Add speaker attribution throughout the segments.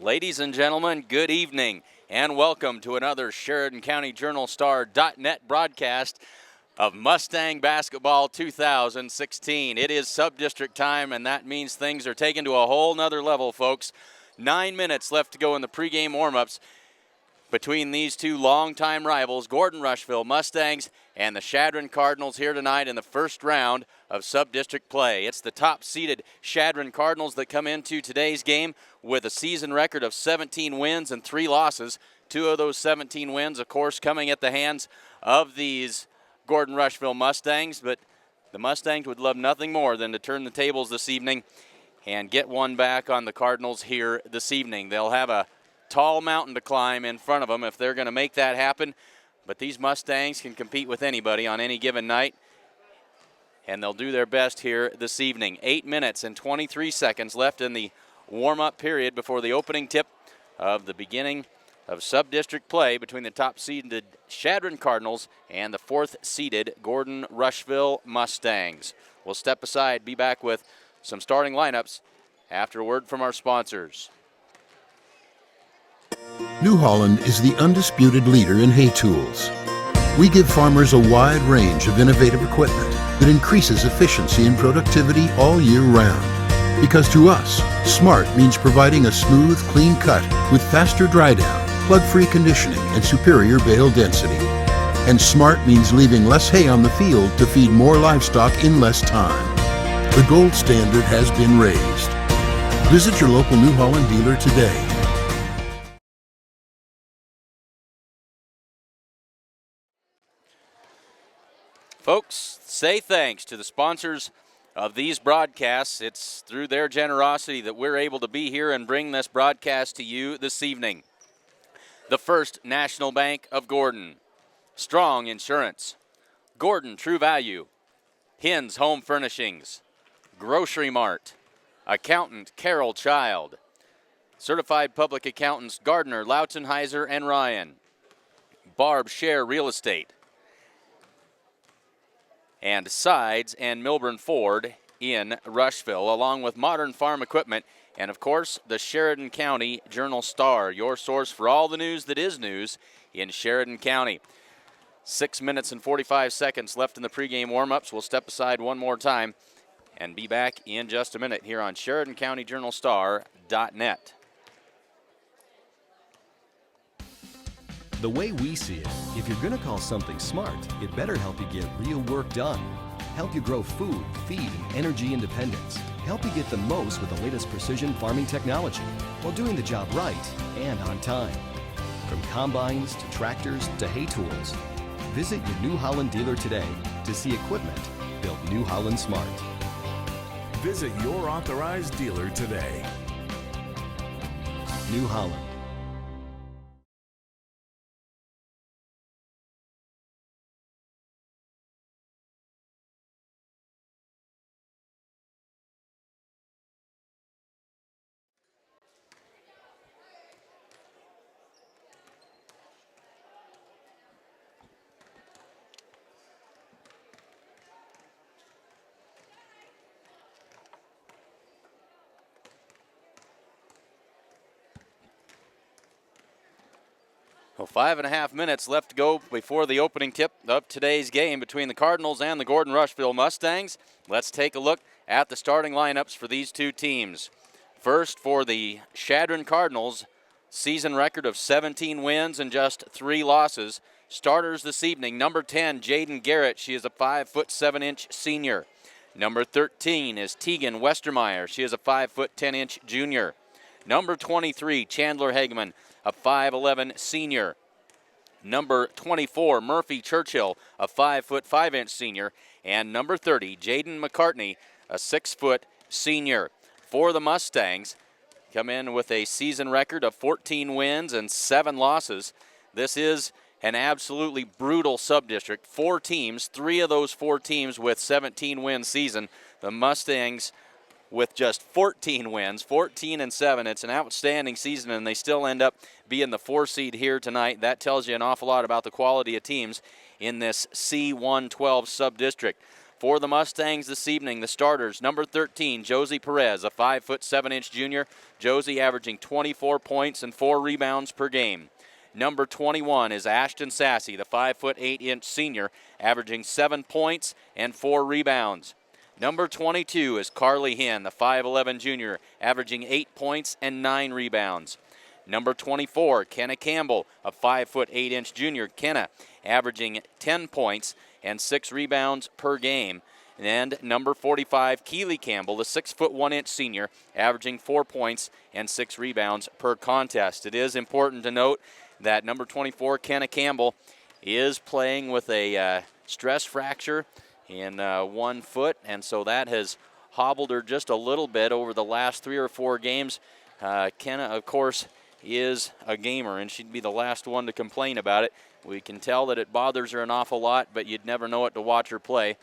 Speaker 1: Ladies and gentlemen, good evening and welcome to another Sheridan County Journal-Star.net broadcast of Mustang Basketball 2016. It is Subdistrict time, and that means things are taken to a whole nother level, folks. 9 minutes left to go in the pregame warm-ups between these two longtime rivals, Gordon-Rushville Mustangs and the Chadron Cardinals, here tonight in the first round of Subdistrict play. It's the top-seeded Chadron Cardinals that come into today's game with a season record of 17 wins and 3 losses. 2 of those 17 wins, of course, coming at the hands of these Gordon-Rushville Mustangs, but the Mustangs would love nothing more than to turn the tables this evening and get one back on the Cardinals here this evening. They'll have a tall mountain to climb in front of them if they're going to make that happen, but these Mustangs can compete with anybody on any given night, and they'll do their best here this evening. 8 minutes and 23 seconds left in the warm-up period before the opening tip of the beginning of Subdistrict play between the top-seeded Chadron Cardinals and the 4th-seeded Gordon-Rushville Mustangs. We'll step aside, be back with some starting lineups after a word from our sponsors.
Speaker 2: New Holland is the undisputed leader in hay tools. We give farmers a wide range of innovative equipment that increases efficiency and productivity all year round. Because to us, smart means providing a smooth, clean cut with faster dry down, plug-free conditioning, and superior bale density. And smart means leaving less hay on the field to feed more livestock in less time. The gold standard has been raised. Visit your local New Holland dealer today.
Speaker 1: Folks, say thanks to the sponsors of these broadcasts. It's through their generosity that we're able to be here and bring this broadcast to you this evening. The First National Bank of Gordon, Strong Insurance, Gordon True Value, Hins Home Furnishings, Grocery Mart, Accountant Carol Child, Certified Public Accountants Gardner, Lautenheiser, and Ryan, Barb Share Real Estate, and Sides and Milburn Ford in Rushville, along with Modern Farm Equipment, and of course, the Sheridan County Journal-Star, your source for all the news that is news in Sheridan County. 6 minutes and 45 seconds left in the pregame warm-ups. We'll step aside one more time and be back in just a minute here on Sheridan County Journal-Star.net.
Speaker 3: The way we see it, if you're going to call something smart, it better help you get real work done. Help you grow food, feed, and energy independence. Help you get the most with the latest precision farming technology while doing the job right and on time. From combines to tractors to hay tools, visit your New Holland dealer today to see equipment built New Holland smart.
Speaker 4: Visit your authorized dealer today.
Speaker 3: New Holland.
Speaker 1: Well, 5.5 minutes left to go before the opening tip of today's game between the Cardinals and the Gordon-Rushville Mustangs. Let's take a look at the starting lineups for these two teams. First, for the Chadron Cardinals, season record of 17 wins and just 3 losses. Starters this evening, number 10, Jaden Garrett. She is a 5'7" senior. Number 13 is Tegan Westermeyer. She is a 5'10" junior. Number 23, Chandler Hageman, a 5'11" senior. Number 24, Murphy Churchill, a 5'5" senior. And number 30, Jaden McCartney, a 6 senior. For the Mustangs, come in with a season record of 14 wins and 7 losses. This is an absolutely brutal sub-district. 4 teams, 3 of those 4 teams with 17-win season. The Mustangs with just 14 wins, 14-7. It's an outstanding season, and they still end up being the 4 seed here tonight. That tells you an awful lot about the quality of teams in this C112 sub-district. For the Mustangs this evening, the starters, number 13, Josie Perez, a 5'7" junior. Josie averaging 24 points and 4 rebounds per game. Number 21 is Ashton Sassy, the 5'8" senior, averaging 7 points and 4 rebounds. Number 22 is Carly Hinn, the 5'11" junior, averaging 8 points and 9 rebounds. Number 24, Kenna Campbell, a 5'8" junior. Kenna averaging 10 points and 6 rebounds per game. And number 45, Keely Campbell, the 6'1" senior, averaging 4 points and 6 rebounds per contest. It is important to note that number 24, Kenna Campbell, is playing with a stress fracture in one foot, and so that has hobbled her just a little bit over the last 3 or 4 games. Kenna, of course, is a gamer, and she'd be the last one to complain about it. We can tell that it bothers her an awful lot, but you'd never know it to watch her play.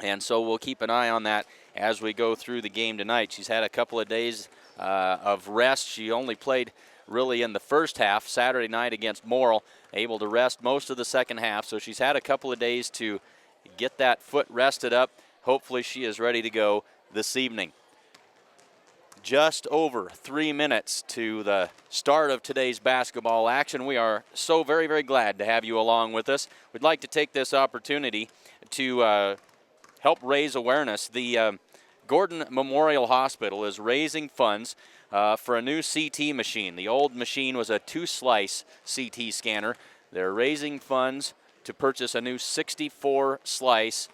Speaker 1: And so we'll keep an eye on that as we go through the game tonight. She's had a couple of days of rest. She only played really in the first half, Saturday night against Morrill, able to rest most of the second half. So she's had a couple of days to get that foot rested up. Hopefully she is ready to go this evening. Just over 3 minutes to the start of today's basketball action. We are so very, very glad to have you along with us. We'd like to take this opportunity to help raise awareness. The Gordon Memorial Hospital is raising funds for a new CT machine. The old machine was a 2-slice CT scanner. They're raising funds to purchase a new 64-slice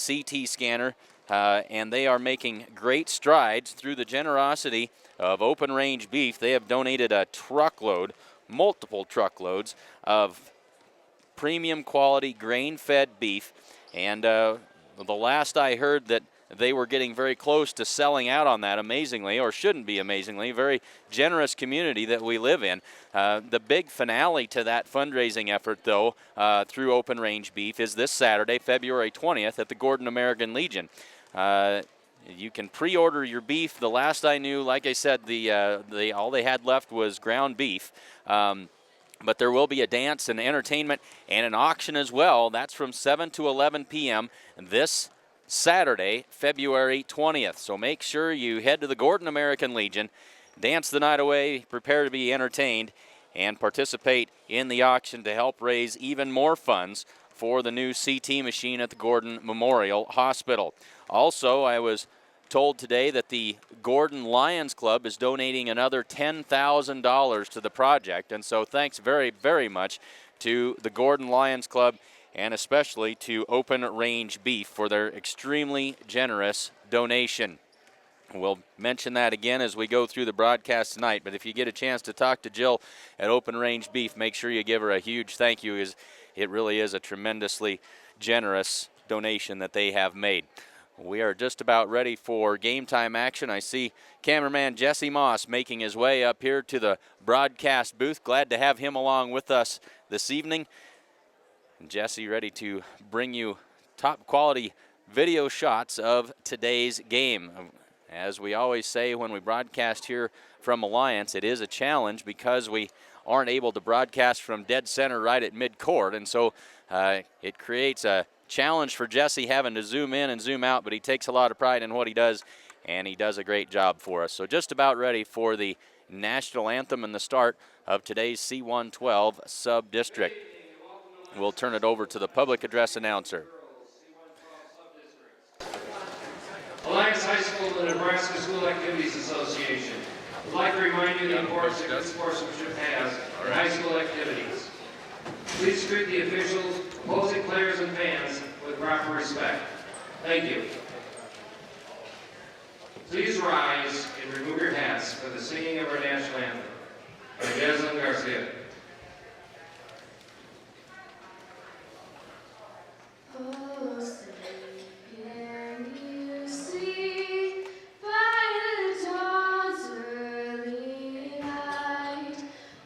Speaker 1: CT scanner. And they are making great strides through the generosity of Open Range Beef. They have donated a truckload, multiple truckloads of premium quality grain-fed beef. And the last I heard that they were getting very close to selling out on that, amazingly, or shouldn't be amazingly. Very generous community that we live in. The big finale to that fundraising effort, though, through Open Range Beef is this Saturday, February 20th at the Gordon American Legion. You can pre-order your beef. The last I knew, like I said, all they had left was ground beef. But there will be a dance and entertainment and an auction as well. That's from 7 to 11 p.m. this Saturday, February 20th. So make sure you head to the Gordon American Legion, dance the night away, prepare to be entertained, and participate in the auction to help raise even more funds for the new CT machine at the Gordon Memorial Hospital. Also, I was told today that the Gordon Lions Club is donating another $10,000 to the project, and so thanks very, very much to the Gordon Lions Club and especially to Open Range Beef for their extremely generous donation. We'll mention that again as we go through the broadcast tonight, but if you get a chance to talk to Jill at Open Range Beef, make sure you give her a huge thank you, as it really is a tremendously generous donation that they have made. We are just about ready for game time action. I see cameraman Jesse Moss making his way up here to the broadcast booth. Glad to have him along with us this evening. Jesse ready to bring you top quality video shots of today's game. As we always say when we broadcast here from Alliance, it is a challenge because we aren't able to broadcast from dead center right at midcourt, and so it creates a challenge for Jesse having to zoom in and zoom out, but he takes a lot of pride in what he does, and he does a great job for us. So just about ready for the national anthem and the start of today's C112 sub-district. We'll turn it over to the public address announcer.
Speaker 5: Alliance High School and the Nebraska School Activities Association would like to remind you the importance that good sportsmanship has in high school activities. Please treat the officials, opposing players, and fans with proper respect. Thank you. Please rise and remove your hats for the singing of our national anthem. Jasmine Garcia.
Speaker 6: Oh, say, can you see by the dawn's early light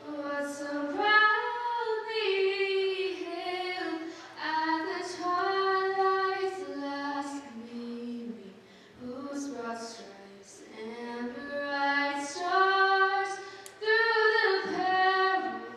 Speaker 6: what so proudly hailed at the twilight's last gleaming, whose broad stripes and bright stars through the perilous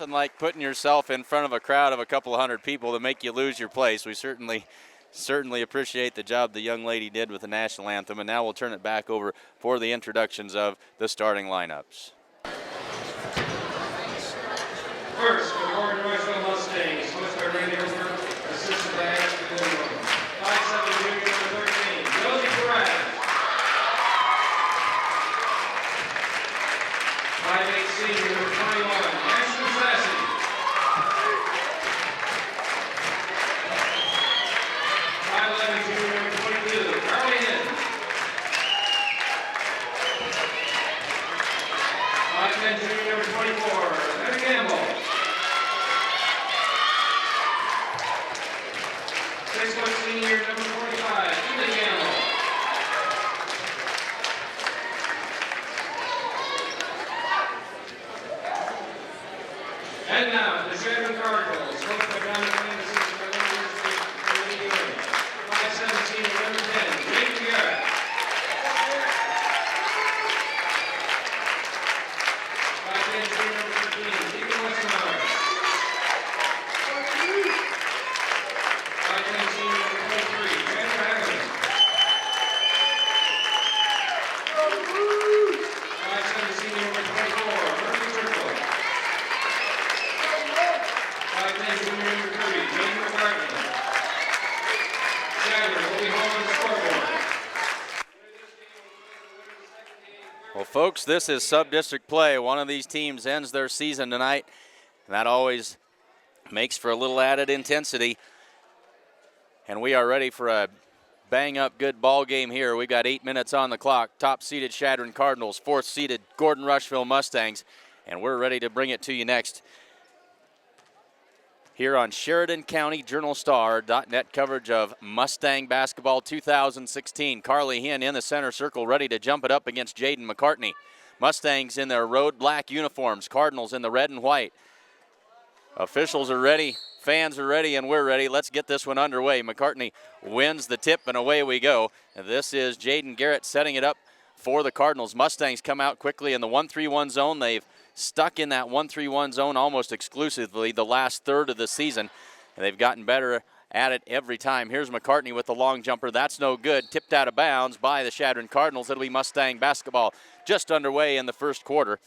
Speaker 1: nothing like putting yourself in front of a crowd of a couple of hundred people to make you lose your place. We certainly appreciate the job the young lady did with the national anthem. And now we'll turn it back over for the introductions of the starting lineups.
Speaker 5: First, for Gordon-Rushville Mustangs, coached by Randy Hooper, assisted by Ashton Williams. 5'7" junior number 13, Josie Perez. 5'8" senior number 21, Ashton Sassy. 5'11" junior number 22, Carly Hinn. 5'10" junior number 24, Heather Campbell. 6' senior number 45, Keely Campbell. And now, the Chadron Cardinals, coached by Don McLean, assisted by Linda Ewing. 5'7" senior number 10, Jake Garrett. 5'10" senior number 13, Deacon Westenauer. 5'10" senior number 23, Jennifer Hammond. 5'7" senior number 24, Murphy Triple. 5'10" junior number 30, Jamie McCartney. Chadron will be home on the scoreboard.
Speaker 1: Well, folks, this is sub-district play. One of these teams ends their season tonight, and that always makes for a little added intensity. And we are ready for a bang-up good ball game here. We've got 8 minutes on the clock. Top-seeded Chadron Cardinals, fourth-seeded Gordon-Rushville Mustangs, and we're ready to bring it to you next here on Sheridan County Journal-Star.net coverage of Mustang Basketball 2016. Carly Hinn in the center circle, ready to jump it up against Jaden McCartney. Mustangs in their road black uniforms, Cardinals in the red and white. Officials are ready, fans are ready, and we're ready. Let's get this one underway. McCartney wins the tip, and away we go. And this is Jaden Garrett setting it up for the Cardinals. Mustangs come out quickly in the 1-3-1 zone. They've stuck in that 1-3-1 zone almost exclusively the last third of the season, and they've gotten better at it every time. Here's McCartney with the long jumper. That's no good. Tipped out of bounds by the Chadron Cardinals. It'll be Mustang basketball just underway in the first quarter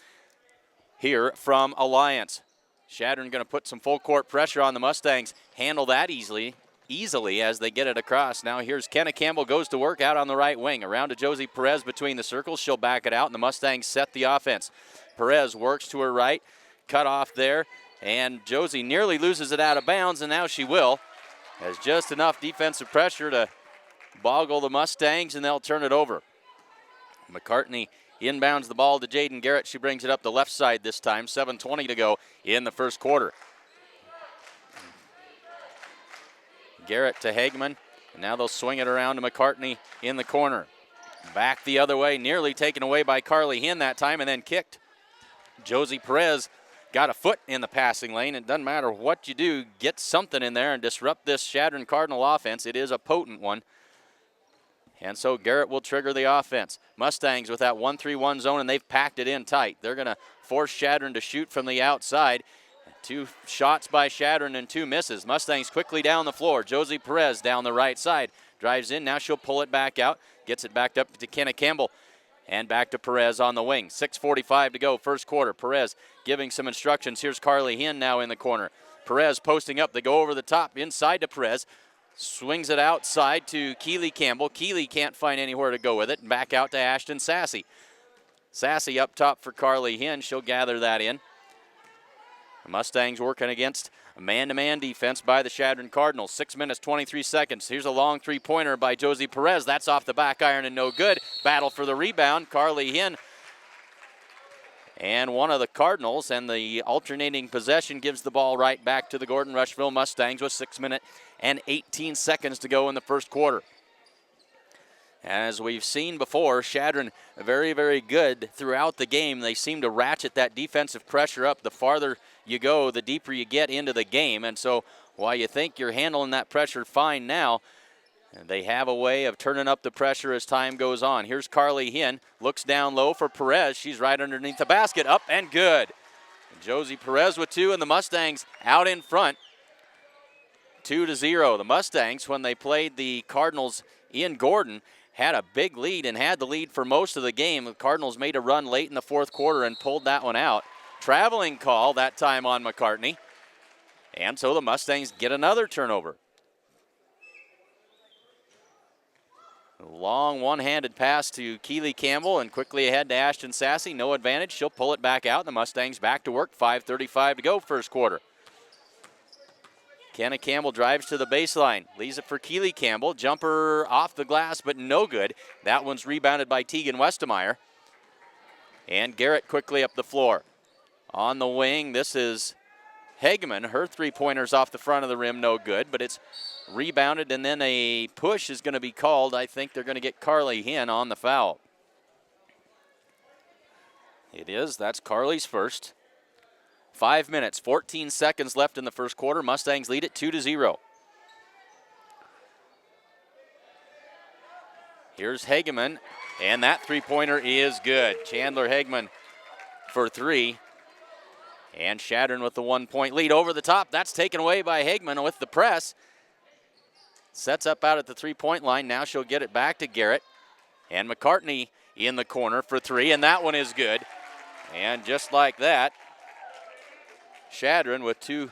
Speaker 1: here from Alliance. Chadron going to put some full court pressure on the Mustangs. Handle that easily as they get it across. Now here's Kenna Campbell, goes to work out on the right wing. Around to Josie Perez between the circles. She'll back it out, and the Mustangs set the offense. Perez works to her right, cut off there, and Josie nearly loses it out of bounds, and now she will. Has just enough defensive pressure to boggle the Mustangs, and they'll turn it over. McCartney inbounds the ball to Jaden Garrett. She brings it up the left side this time. 7:20 to go in the first quarter. Garrett to Hagman, and now they'll swing it around to McCartney in the corner. Back the other way, nearly taken away by Carly Hinn that time, and then kicked. Josie Perez got a foot in the passing lane. It doesn't matter what you do, get something in there and disrupt this Chadron Cardinal offense. It is a potent one. And so Garrett will trigger the offense. Mustangs with that 1-3-1 zone, and they've packed it in tight. They're going to force Chadron to shoot from the outside. 2 shots by Chadron and 2 misses. Mustangs quickly down the floor. Josie Perez down the right side. Drives in. Now she'll pull it back out. Gets it backed up to Kenna Campbell. And back to Perez on the wing. 6:45 to go, first quarter. Perez giving some instructions. Here's Carly Hinn now in the corner. Perez posting up. They go over the top, inside to Perez. Swings it outside to Keely Campbell. Keely can't find anywhere to go with it. And back out to Ashton Sassy. Sassy up top for Carly Hinn. She'll gather that in. The Mustangs working against a man-to-man defense by the Chadron Cardinals. 6 minutes, 23 seconds. Here's a long three-pointer by Josie Perez. That's off the back iron and no good. Battle for the rebound. Carly Hinn. And one of the Cardinals, and the alternating possession gives the ball right back to the Gordon-Rushville Mustangs with 6 minutes and 18 seconds to go in the first quarter. As we've seen before, Chadron very, very good throughout the game. They seem to ratchet that defensive pressure up. The farther you go, the deeper you get into the game. And so while you think you're handling that pressure fine now, they have a way of turning up the pressure as time goes on. Here's Carly Hinn, looks down low for Perez. She's right underneath the basket, up and good. Josie Perez with 2, and the Mustangs out in front, 2-0. The Mustangs, when they played the Cardinals in Gordon, had a big lead and had the lead for most of the game. The Cardinals made a run late in the fourth quarter and pulled that one out. Traveling call that time on McCartney, and so the Mustangs get another turnover. Long one-handed pass to Keely Campbell and quickly ahead to Ashton Sassy. No advantage. She'll pull it back out. The Mustangs back to work. 5:35 to go first quarter. Kenna Campbell drives to the baseline. Leaves it for Keely Campbell. Jumper off the glass, but no good. That one's rebounded by Tegan Westemeyer. And Garrett quickly up the floor. On the wing, this is Hageman. Her three-pointer's off the front of the rim, no good, but it's rebounded, and then a push is going to be called. I think they're going to get Carly Hinn on the foul. It is. That's Carly's first. 5 minutes, 14 seconds left in the first quarter. Mustangs lead it 2-0. Here's Hageman, and that three-pointer is good. Chandler Hageman for 3. And Chadron with the 1-point lead over the top. That's taken away by Hageman with the press. Sets up out at the three-point line. Now she'll get it back to Garrett. And McCartney in the corner for 3, and that one is good. And just like that, Chadron with 2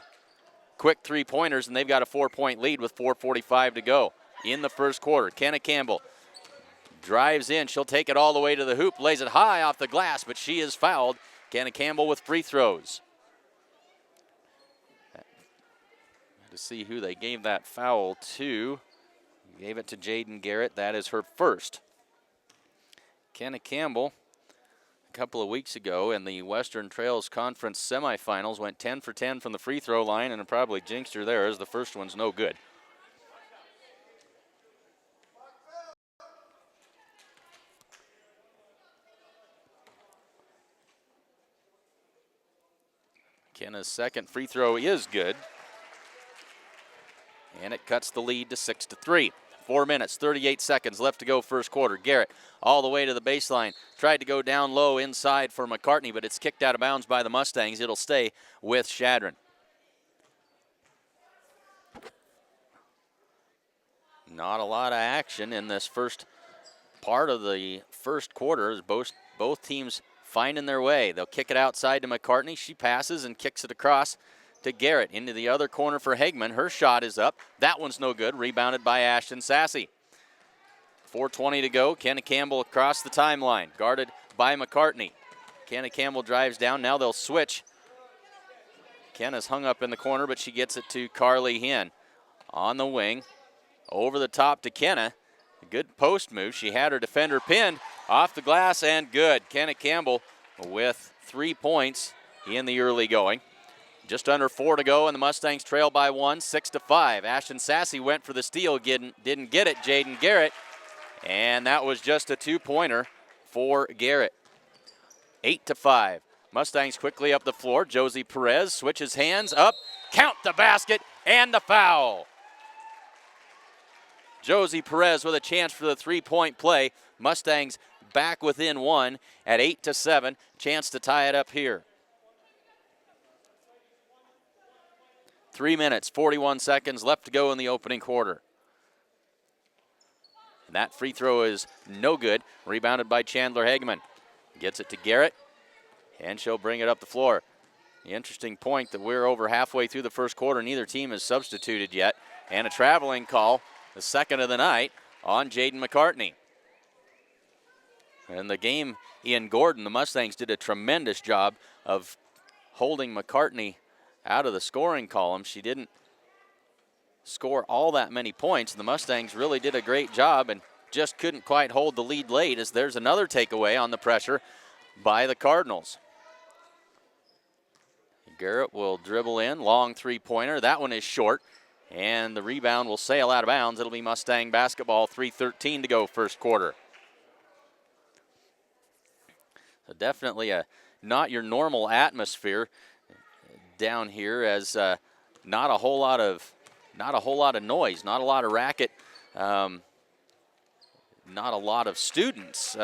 Speaker 1: quick three-pointers, and they've got a 4-point lead with 4:45 to go in the first quarter. Kenna Campbell drives in. She'll take it all the way to the hoop, lays it high off the glass, but she is fouled. Kenna Campbell with free throws. To see who they gave that foul to. Gave it to Jaden Garrett. That is her first. Kenna Campbell, a couple of weeks ago in the Western Trails Conference semifinals, went 10 for 10 from the free throw line, and probably jinxed her there as the first one's no good. Kenna's second free throw is good. And it cuts the lead to 6-3. 4 minutes, 38 seconds left to go first quarter. Garrett all the way to the baseline. Tried to go down low inside for McCartney, but it's kicked out of bounds by the Mustangs. It'll stay with Chadron. Not a lot of action in this first part of the first quarter. Both teams finding their way. They'll kick it outside to McCartney. She passes and kicks it across to Garrett into the other corner for Hageman. Her shot is up. That one's no good. Rebounded by Ashton Sassy. 4:20 to go. Kenna Campbell across the timeline. Guarded by McCartney. Kenna Campbell drives down. Now they'll switch. Kenna's hung up in the corner, but she gets it to Carly Hinn. On the wing. Over the top to Kenna. A good post move. She had her defender pinned. Off the glass and good. Kenna Campbell with 3 points in the early going. Just under 4 to go, and the Mustangs trail by 1, 6-5. Ashton Sassy went for the steal, didn't get it. Jaden Garrett, and that was just a 2-pointer for Garrett. 8-5. Mustangs quickly up the floor. Josie Perez switches hands up, count the basket, and the foul. Josie Perez with a chance for the 3-point play. Mustangs back within 1 at 8-7. Chance to tie it up here. 3 minutes, 41 seconds left to go in the opening quarter. And that free throw is no good. Rebounded by Chandler Hageman. Gets it to Garrett, and she'll bring it up the floor. The interesting point that we're over halfway through the first quarter. Neither team has substituted yet. And a traveling call, the second of the night, on Jaden McCartney. And the game in Gordon, the Mustangs did a tremendous job of holding McCartney out of the scoring column. She didn't score all that many points. The Mustangs really did a great job and just couldn't quite hold the lead late, as there's another takeaway on the pressure by the Cardinals. Garrett will dribble in, long three-pointer. That one is short, and the rebound will sail out of bounds. It'll be Mustang basketball, 3:13 to go first quarter. So definitely not your normal atmosphere down here, as not a whole lot of noise, not a lot of racket, not a lot of students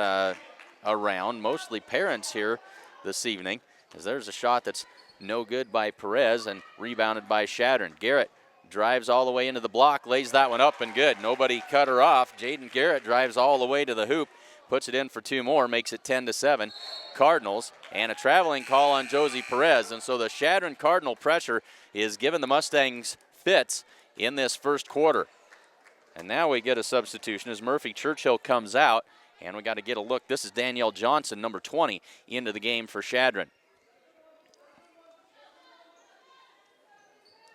Speaker 1: around, mostly parents here this evening, as there's a shot that's no good by Perez and rebounded by Chadron. Garrett drives all the way into the block, lays that one up and good. Nobody cut her off. Jaden Garrett drives all the way to the hoop, puts it in for 2 more, makes it 10-7. Cardinals, and a traveling call on Josie Perez. And so the Chadron Cardinal pressure is giving the Mustangs fits in this first quarter. And now we get a substitution as Murphy Churchill comes out, and we got to get a look. This is Danielle Johnson, number 20, into the game for Chadron.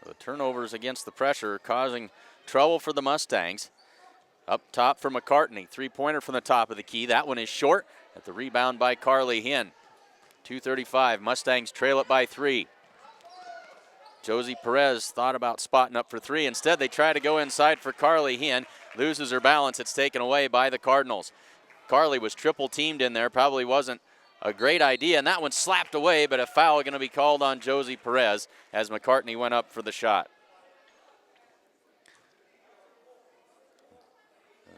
Speaker 1: The turnovers against the pressure causing trouble for the Mustangs. Up top for McCartney. Three-pointer from the top of the key. That one is short at the rebound by Carly Hinn. 2:35. Mustangs trail it by 3. Josie Perez thought about spotting up for 3. Instead, they try to go inside for Carly Hinn. Loses her balance. It's taken away by the Cardinals. Carly was triple teamed in there. Probably wasn't a great idea. And that one slapped away, but a foul going to be called on Josie Perez as McCartney went up for the shot.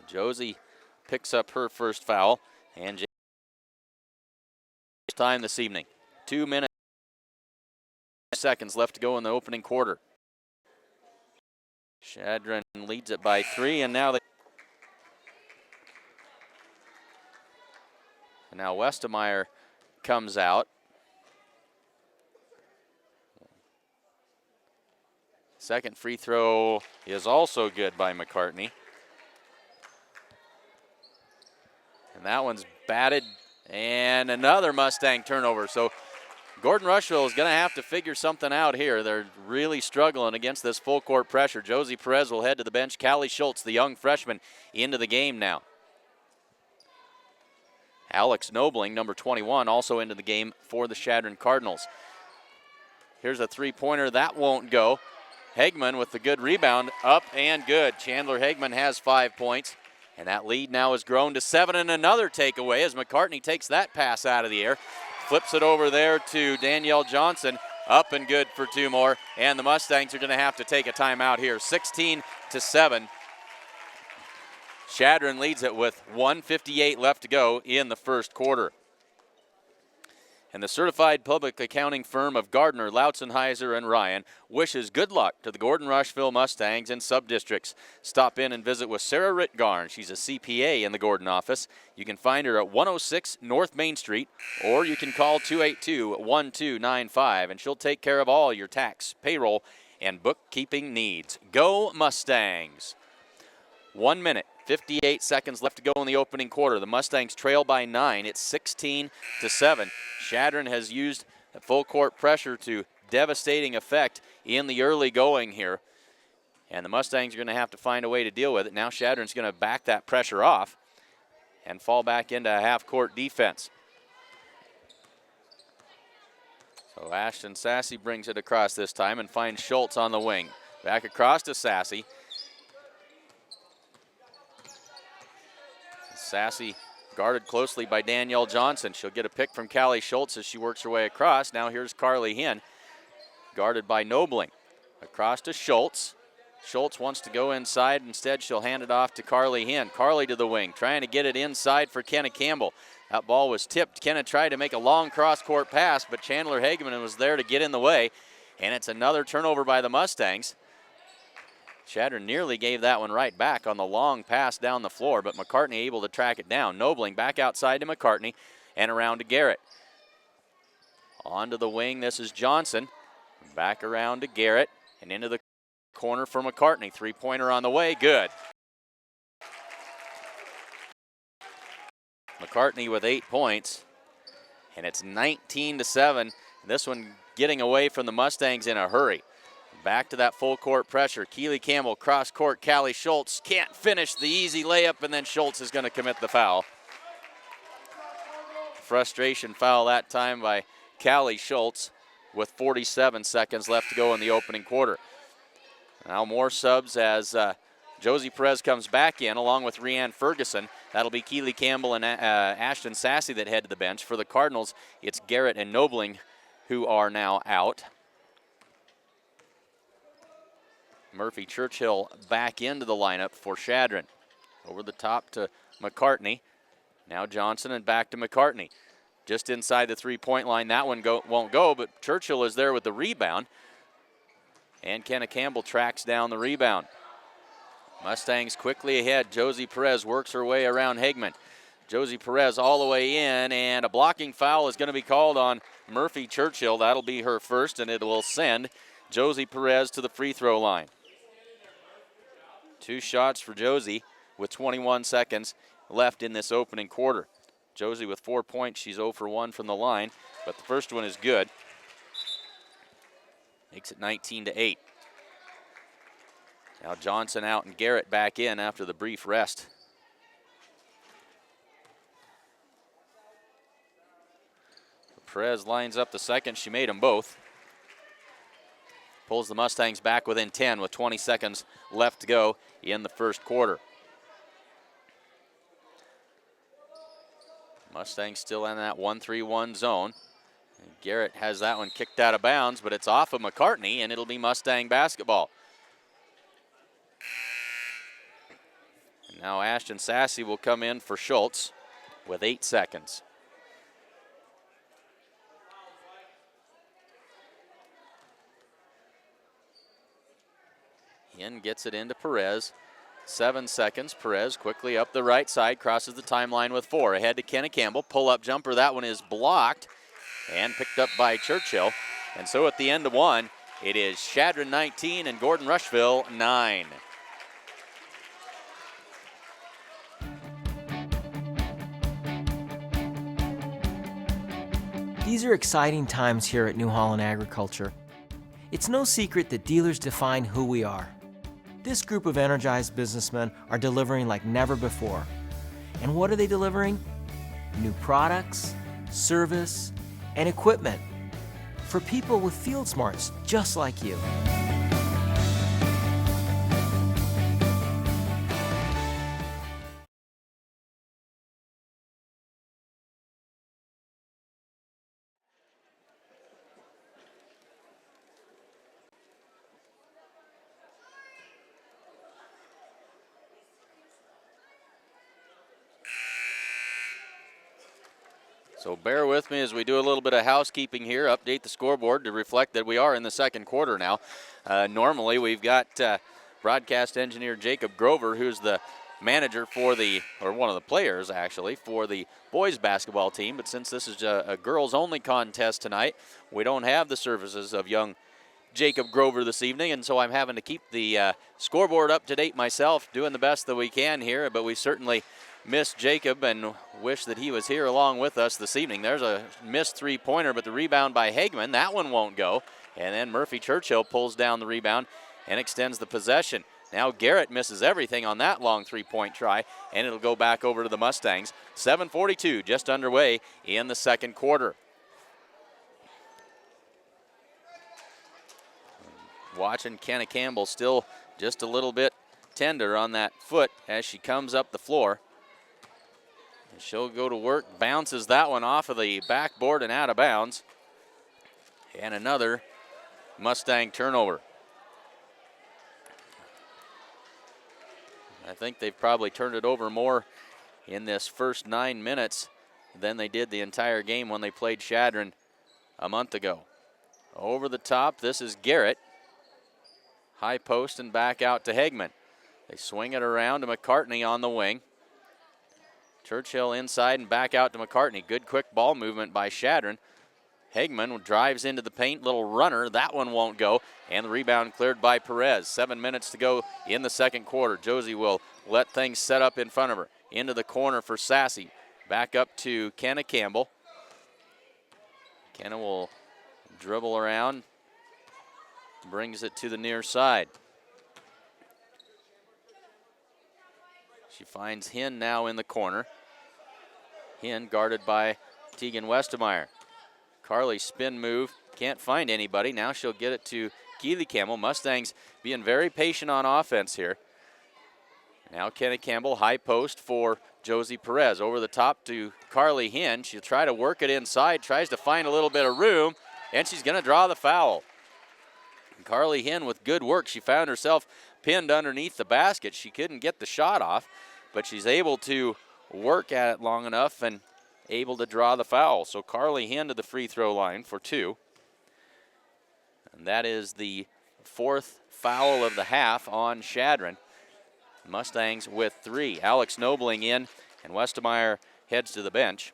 Speaker 1: Josie picks up her first foul. And time this evening. 2 minutes. Seconds left to go in the opening quarter. Chadron leads it by 3, and now Westemeyer comes out. Second free throw is also good by McCartney. And that one's batted, and another Mustang turnover. So Gordon-Rushville is going to have to figure something out here. They're really struggling against this full court pressure. Josie Perez will head to the bench. Callie Schultz, the young freshman, into the game now. Alex Nobling, number 21, also into the game for the Chadron Cardinals. Here's a three-pointer. That won't go. Hegman with the good rebound, up and good. Chandler Hegman has 5 points, and that lead now has grown to 7, and another takeaway as McCartney takes that pass out of the air. Flips it over there to Danielle Johnson, up and good for 2 more, and the Mustangs are going to have to take a timeout here. 16-7. Chadron leads it with 1:58 left to go in the first quarter. And the certified public accounting firm of Gardner, Lautzenheiser, and Ryan wishes good luck to the Gordon-Rushville Mustangs and Subdistricts. Stop in and visit with Sarah Ritgarn. She's a CPA in the Gordon office. You can find her at 106 North Main Street, or you can call 282-1295, and she'll take care of all your tax, payroll, and bookkeeping needs. Go Mustangs! 1 minute, 58 seconds left to go in the opening quarter. The Mustangs trail by 9. It's 16-7. Chadron has used full court pressure to devastating effect in the early going here. And the Mustangs are going to have to find a way to deal with it. Now Chadron's going to back that pressure off and fall back into a half-court defense. So Ashton Sassy brings it across this time and finds Schultz on the wing. Back across to Sassy. Sassy guarded closely by Danielle Johnson. She'll get a pick from Callie Schultz as she works her way across. Now here's Carly Hinn, guarded by Nobling. Across to Schultz. Schultz wants to go inside. Instead, she'll hand it off to Carly Hinn. Carly to the wing, trying to get it inside for Kenna Campbell. That ball was tipped. Kenna tried to make a long cross-court pass, but Chandler Hageman was there to get in the way. And it's another turnover by the Mustangs. Chadron nearly gave that one right back on the long pass down the floor, but McCartney able to track it down. Nobling back outside to McCartney and around to Garrett. Onto the wing, this is Johnson. Back around to Garrett and into the corner for McCartney. Three-pointer on the way, good. McCartney with 8 points, and it's 19-7. This one getting away from the Mustangs in a hurry. Back to that full court pressure. Keely Campbell cross court. Callie Schultz can't finish the easy layup, and then Schultz is going to commit the foul. Frustration foul that time by Callie Schultz with 47 seconds left to go in the opening quarter. Now more subs as Josie Perez comes back in along with Rianne Ferguson. That'll be Keely Campbell and Ashton Sassy that head to the bench. For the Cardinals, it's Garrett and Nobling who are now out. Murphy Churchill back into the lineup for Chadron. Over the top to McCartney. Now Johnson and back to McCartney. just inside the three-point line. That one won't go, but Churchill is there with the rebound. And Kenna Campbell tracks down the rebound. Mustangs quickly ahead. Josie Perez works her way around Hagman. Josie Perez all the way in, and a blocking foul is going to be called on Murphy Churchill. That'll be her first, and it will send Josie Perez to the free throw line. 2 shots for Josie with 21 seconds left in this opening quarter. Josie with 4 points. She's 0 for 1 from the line, but the first one is good. Makes it 19-8. Now Johnson out and Garrett back in after the brief rest. Perez lines up the second. She made them both. Pulls the Mustangs back within 10 with 20 seconds left to go in the first quarter. Mustangs still in that 1-3-1 zone. And Garrett has that one kicked out of bounds, but it's off of McCartney, and it'll be Mustang basketball. And now Ashton Sassy will come in for Schultz with 8 seconds. Hinn gets it into Perez. 7 seconds. Perez quickly up the right side, crosses the timeline with 4. Ahead to Kenna Campbell. Pull-up jumper. That one is blocked and picked up by Churchill. And so at the end of one, it is Chadron 19 and Gordon-Rushville 9.
Speaker 7: These are exciting times here at New Holland Agriculture. It's no secret that dealers define who we are. This group of energized businessmen are delivering like never before. And what are they delivering? New products, service, and equipment for people with field smarts just like you.
Speaker 1: So bear with me as we do a little bit of housekeeping here, update the scoreboard to reflect that we are in the second quarter now. Normally we've got broadcast engineer Jacob Grover, who's the manager for one of the players actually, for the boys basketball team. But since this is a girls only contest tonight, we don't have the services of young Jacob Grover this evening, and so I'm having to keep the scoreboard up to date myself, doing the best that we can here, but we certainly miss Jacob and wish that he was here along with us this evening. There's a missed three-pointer, but the rebound by Hagman, that one won't go. And then Murphy Churchill pulls down the rebound and extends the possession. Now Garrett misses everything on that long three-point try, and it'll go back over to the Mustangs. 7:42 just underway in the second quarter. Watching Kenna Campbell still just a little bit tender on that foot as she comes up the floor. She'll go to work, bounces that one off of the backboard and out of bounds. And another Mustang turnover. I think they've probably turned it over more in this first 9 minutes than they did the entire game when they played Chadron a month ago. Over the top, this is Garrett. High post and back out to Hagman. They swing it around to McCartney on the wing. Churchill inside and back out to McCartney. Good quick ball movement by Chadron. Hagman drives into the paint, little runner. That one won't go. And the rebound cleared by Perez. 7 minutes to go in the second quarter. Josie will let things set up in front of her. Into the corner for Sassy. Back up to Kenna Campbell. Kenna will dribble around. Brings it to the near side. She finds Hinn now in the corner. Hinn guarded by Tegan Westemeyer. Carly spin move, can't find anybody. Now she'll get it to Keely Campbell. Mustangs being very patient on offense here. Now Kenna Campbell, high post for Josie Perez. Over the top to Carly Hinn. She'll try to work it inside, tries to find a little bit of room, and she's going to draw the foul. And Carly Hinn with good work. She found herself pinned underneath the basket. She couldn't get the shot off, but she's able to work at it long enough and able to draw the foul. So Carly Hinn to the free throw line for 2. And that is the 4th foul of the half on Chadron. Mustangs with 3. Alex Nobling in, and Westemeyer heads to the bench.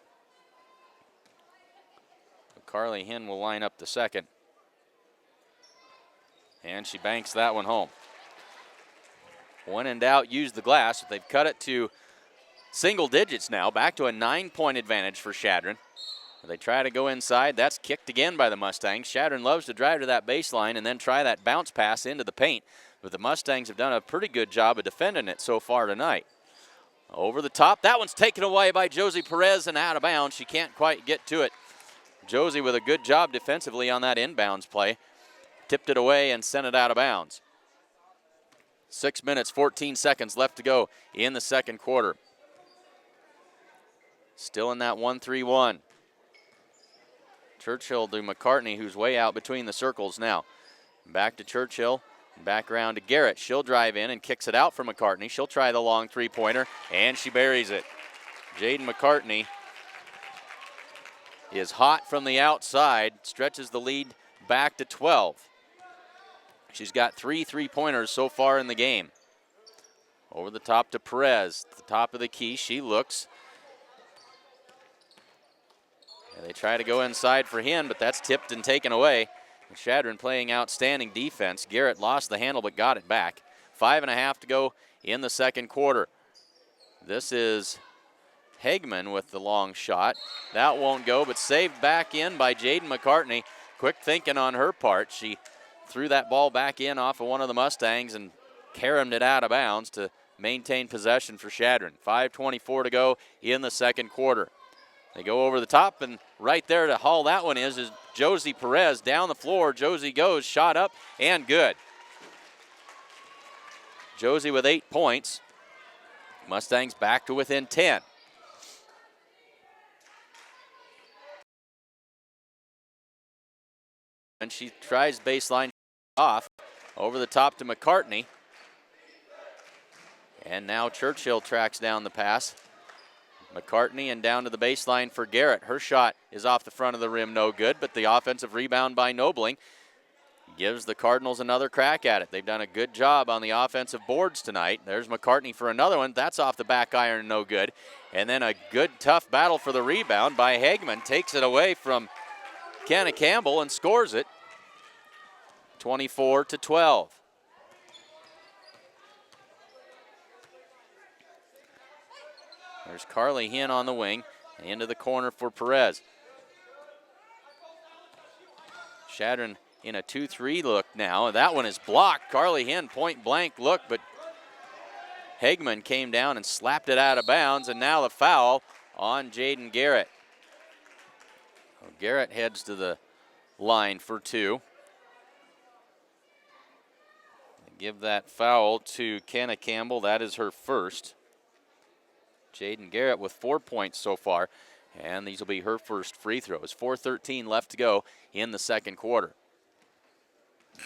Speaker 1: Carly Hinn will line up the second. And she banks that one home. When in doubt, use the glass. They've cut it to single digits now, back to a 9-point advantage for Chadron. They try to go inside. That's kicked again by the Mustangs. Chadron loves to drive to that baseline and then try that bounce pass into the paint. But the Mustangs have done a pretty good job of defending it so far tonight. Over the top. That one's taken away by Josie Perez and out of bounds. She can't quite get to it. Josie with a good job defensively on that inbounds play. Tipped it away and sent it out of bounds. 6 minutes, 14 seconds left to go in the second quarter. Still in that 1-3-1. Churchill to McCartney, who's way out between the circles now. Back to Churchill, back around to Garrett. She'll drive in and kicks it out for McCartney. She'll try the long three-pointer, and she buries it. Jaden McCartney is hot from the outside, stretches the lead back to 12. She's got 3 three-pointers so far in the game. Over the top to Perez, the top of the key. She looks. And they try to go inside for Hinn, but that's tipped and taken away. Chadron playing outstanding defense. Garrett lost the handle but got it back. 5.5 to go in the second quarter. This is Hegman with the long shot. That won't go, but saved back in by Jaden McCartney. Quick thinking on her part. She threw that ball back in off of one of the Mustangs and caromed it out of bounds to maintain possession for Chadron. 5:24 to go in the second quarter. They go over the top, and right there to haul that one is Josie Perez down the floor. Josie goes, shot up, and good. Josie with 8 points. Mustangs back to within 10. And she tries baseline off. Over the top to McCartney. And now Churchill tracks down the pass. McCartney and down to the baseline for Garrett. Her shot is off the front of the rim, no good, but the offensive rebound by Nobling gives the Cardinals another crack at it. They've done a good job on the offensive boards tonight. There's McCartney for another one. That's off the back iron, no good. And then a good, tough battle for the rebound by Hegman. Takes it away from Kenna Campbell and scores it. 24-12. There's Carly Hinn on the wing, into the corner for Perez. Chadron in a 2-3 look now. That one is blocked. Carly Hinn point blank look, but Hegman came down and slapped it out of bounds, and now the foul on Jaden Garrett. Well, Garrett heads to the line for 2. Give that foul to Kenna Campbell. That is her first. Jaden Garrett with 4 points so far, and these will be her first free throws. 4:13 left to go in the second quarter.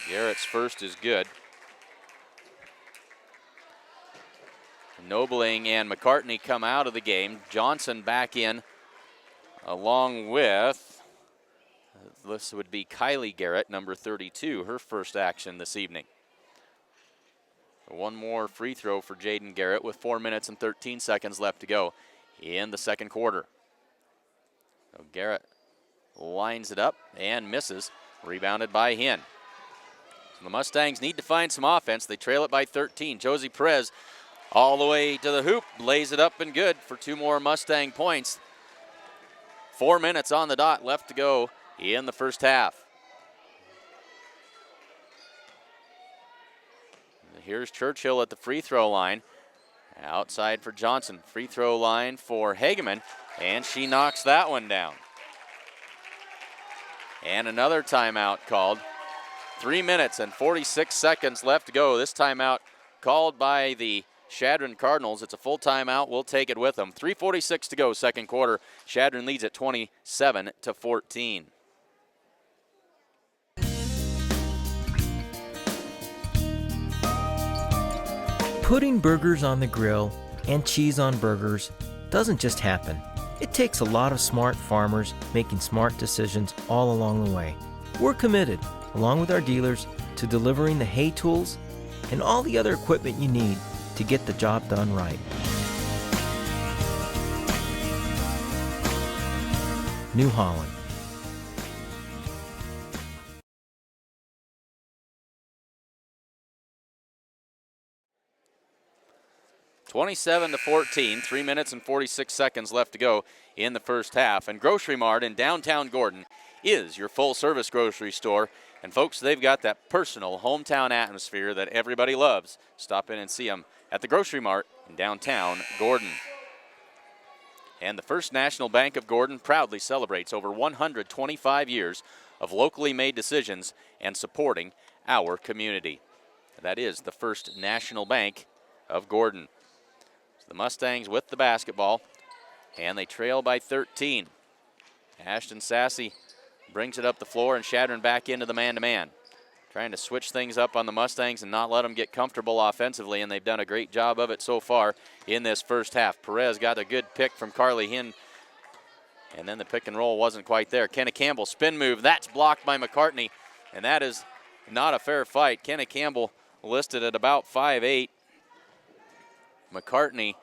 Speaker 1: Garrett's first is good. Nobling and McCartney come out of the game. Johnson back in along with, this would be Kylie Garrett, number 32, her first action this evening. One more free throw for Jaden Garrett with 4 minutes and 13 seconds left to go in the second quarter. So Garrett lines it up and misses. Rebounded by Hinn. So the Mustangs need to find some offense. They trail it by 13. Josie Perez all the way to the hoop. Lays it up and good for 2 more Mustang points. 4 minutes on the dot left to go in the first half. Here's Churchill at the free throw line. Outside for Johnson. Free throw line for Hageman, and she knocks that one down. And another timeout called. 3 minutes and 46 seconds left to go. This timeout called by the Chadron Cardinals. It's a full timeout. We'll take it with them. 3:46 to go, second quarter. Chadron leads at 27-14.
Speaker 7: Putting burgers on the grill and cheese on burgers doesn't just happen. It takes a lot of smart farmers making smart decisions all along the way. We're committed, along with our dealers, to delivering the hay tools and all the other equipment you need to get the job done right. New Holland.
Speaker 1: (27-14), 3 minutes and 46 seconds left to go in the first half. And Grocery Mart in downtown Gordon is your full-service grocery store. And folks, they've got that personal hometown atmosphere that everybody loves. Stop in and see them at the Grocery Mart in downtown Gordon. And the First National Bank of Gordon proudly celebrates over 125 years of locally made decisions and supporting our community. That is the First National Bank of Gordon. So the Mustangs with the basketball, and they trail by 13. Ashton Sassy brings it up the floor, and Chadron back into the man-to-man. Trying to switch things up on the Mustangs and not let them get comfortable offensively, and they've done a great job of it so far in this first half. Perez got a good pick from Carly Hinn, and then the pick and roll wasn't quite there. Kenna Campbell, spin move, that's blocked by McCartney, and that is not a fair fight. Kenna Campbell listed at about 5'8". McCartney,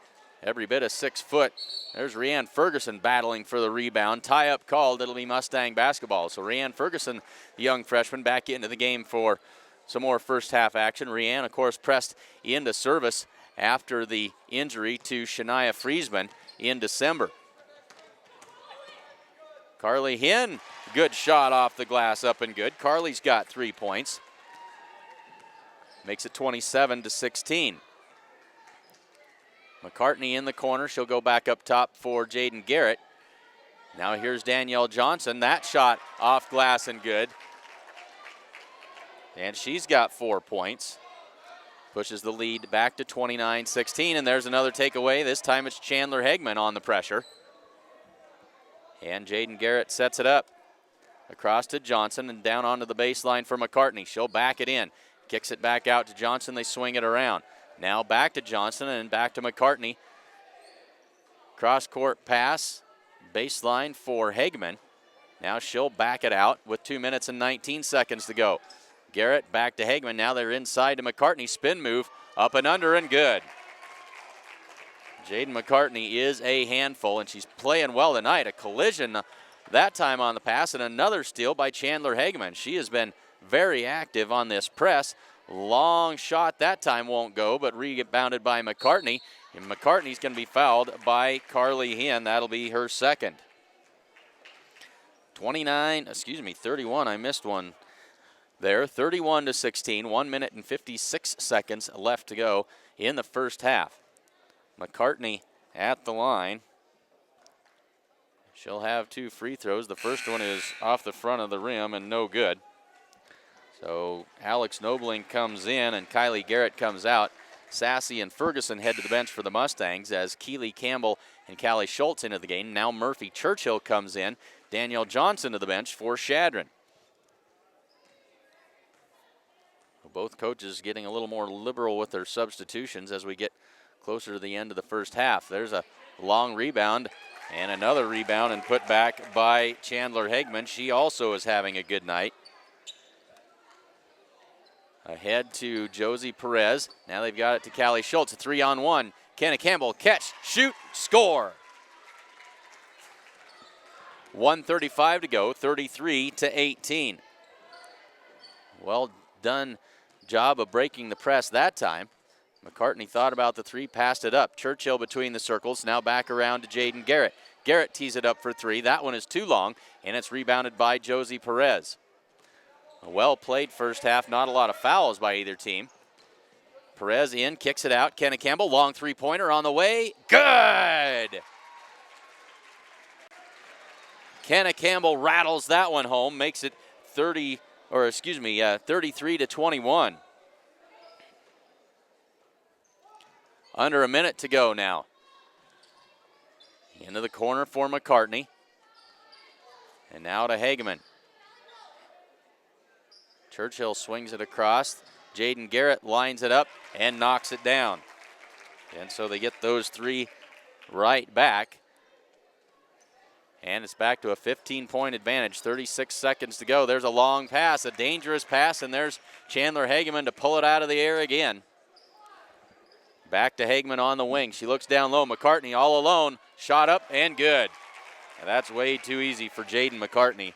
Speaker 1: every bit of 6 foot. There's Rianne Ferguson battling for the rebound. Tie-up called. It'll be Mustang basketball. So Rianne Ferguson, the young freshman, back into the game for some more first half action. Rianne, of course, pressed into service after the injury to Shania Friesman in December. Carly Hinn, good shot off the glass, up and good. Carly's got 3 points. Makes it 27-16. McCartney in the corner. She'll go back up top for Jaden Garrett. Now here's Danielle Johnson. That shot off glass and good. And she's got 4 points. Pushes the lead back to 29-16. And there's another takeaway. This time it's Chandler Hegman on the pressure. And Jaden Garrett sets it up. Across to Johnson and down onto the baseline for McCartney. She'll back it in. Kicks it back out to Johnson. They swing it around. Now back to Johnson and back to McCartney. Cross-court pass, baseline for Hegman. Now she'll back it out with 2 minutes and 19 seconds to go. Garrett back to Hegman. Now they're inside to McCartney. Spin move, up and under and good. Jaden McCartney is a handful, and she's playing well tonight. A collision that time on the pass, and another steal by Chandler Hegman. She has been very active on this press. Long shot that time won't go, but rebounded by McCartney. And McCartney's going to be fouled by Carly Hinn. That'll be her second. 31. I missed one there. 31-16. 1 minute and 56 seconds left to go in the first half. McCartney at the line. She'll have 2 free throws. The first one is off the front of the rim and no good. So Alex Nobling comes in and Kylie Garrett comes out. Sassy and Ferguson head to the bench for the Mustangs as Keely Campbell and Callie Schultz into the game. Now Murphy Churchill comes in. Danielle Johnson to the bench for Chadron. Both coaches getting a little more liberal with their substitutions as we get closer to the end of the first half. There's a long rebound and another rebound and put back by Chandler Hegman. She also is having a good night. Ahead to Josie Perez. Now they've got it to Callie Schultz. A 3-on-1. Kenna Campbell, catch, shoot, score. 1:35 to go, 33-18. Well done job of breaking the press that time. McCartney thought about the 3, passed it up. Churchill between the circles, now back around to Jaden Garrett. Garrett tees it up for 3. That one is too long, and it's rebounded by Josie Perez. A well-played first half, not a lot of fouls by either team. Perez in, kicks it out. Kenna Campbell, long 3-pointer on the way. Good! Kenna Campbell rattles that one home, makes it 33-21. Under a minute to go now. Into the corner for McCartney. And now to Hageman. Churchill swings it across. Jaden Garrett lines it up and knocks it down. And so they get those 3 right back. And it's back to a 15-point advantage, 36 seconds to go. There's a long pass, a dangerous pass, and there's Chandler Hageman to pull it out of the air again. Back to Hageman on the wing. She looks down low. McCartney all alone. Shot up and good. And that's way too easy for Jaden McCartney.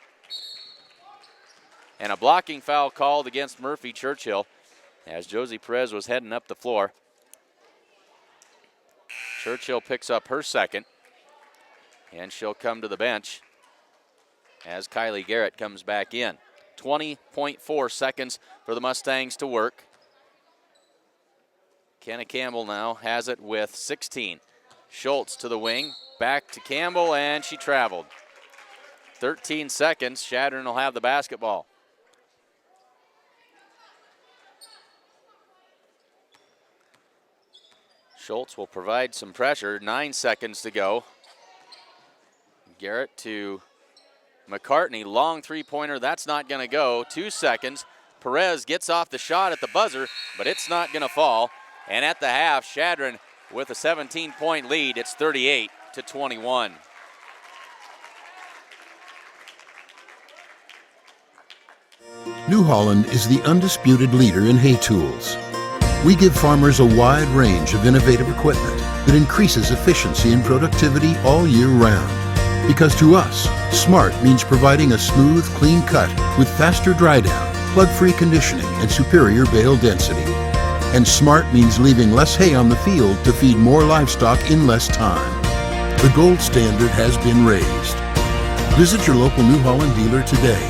Speaker 1: And a blocking foul called against Murphy Churchill as Josie Perez was heading up the floor. Churchill picks up her second, and she'll come to the bench as Kylie Garrett comes back in. 20.4 seconds for the Mustangs to work. Kenna Campbell now has it with 16. Schultz to the wing, back to Campbell, and she traveled. 13 seconds, Chadron will have the basketball. Schultz will provide some pressure, 9 seconds to go. Garrett to McCartney, long three-pointer, that's not gonna go. 2 seconds, Perez gets off the shot at the buzzer, but it's not gonna fall. And at the half, Chadron with a 17-point lead. It's 38-21.
Speaker 2: New Holland is the undisputed leader in hay tools. We give farmers a wide range of innovative equipment that increases efficiency and productivity all year round. Because to us, smart means providing a smooth, clean cut with faster dry down, plug-free conditioning, and superior bale density. And smart means leaving less hay on the field to feed more livestock in less time. The gold standard has been raised. Visit your local New Holland dealer today.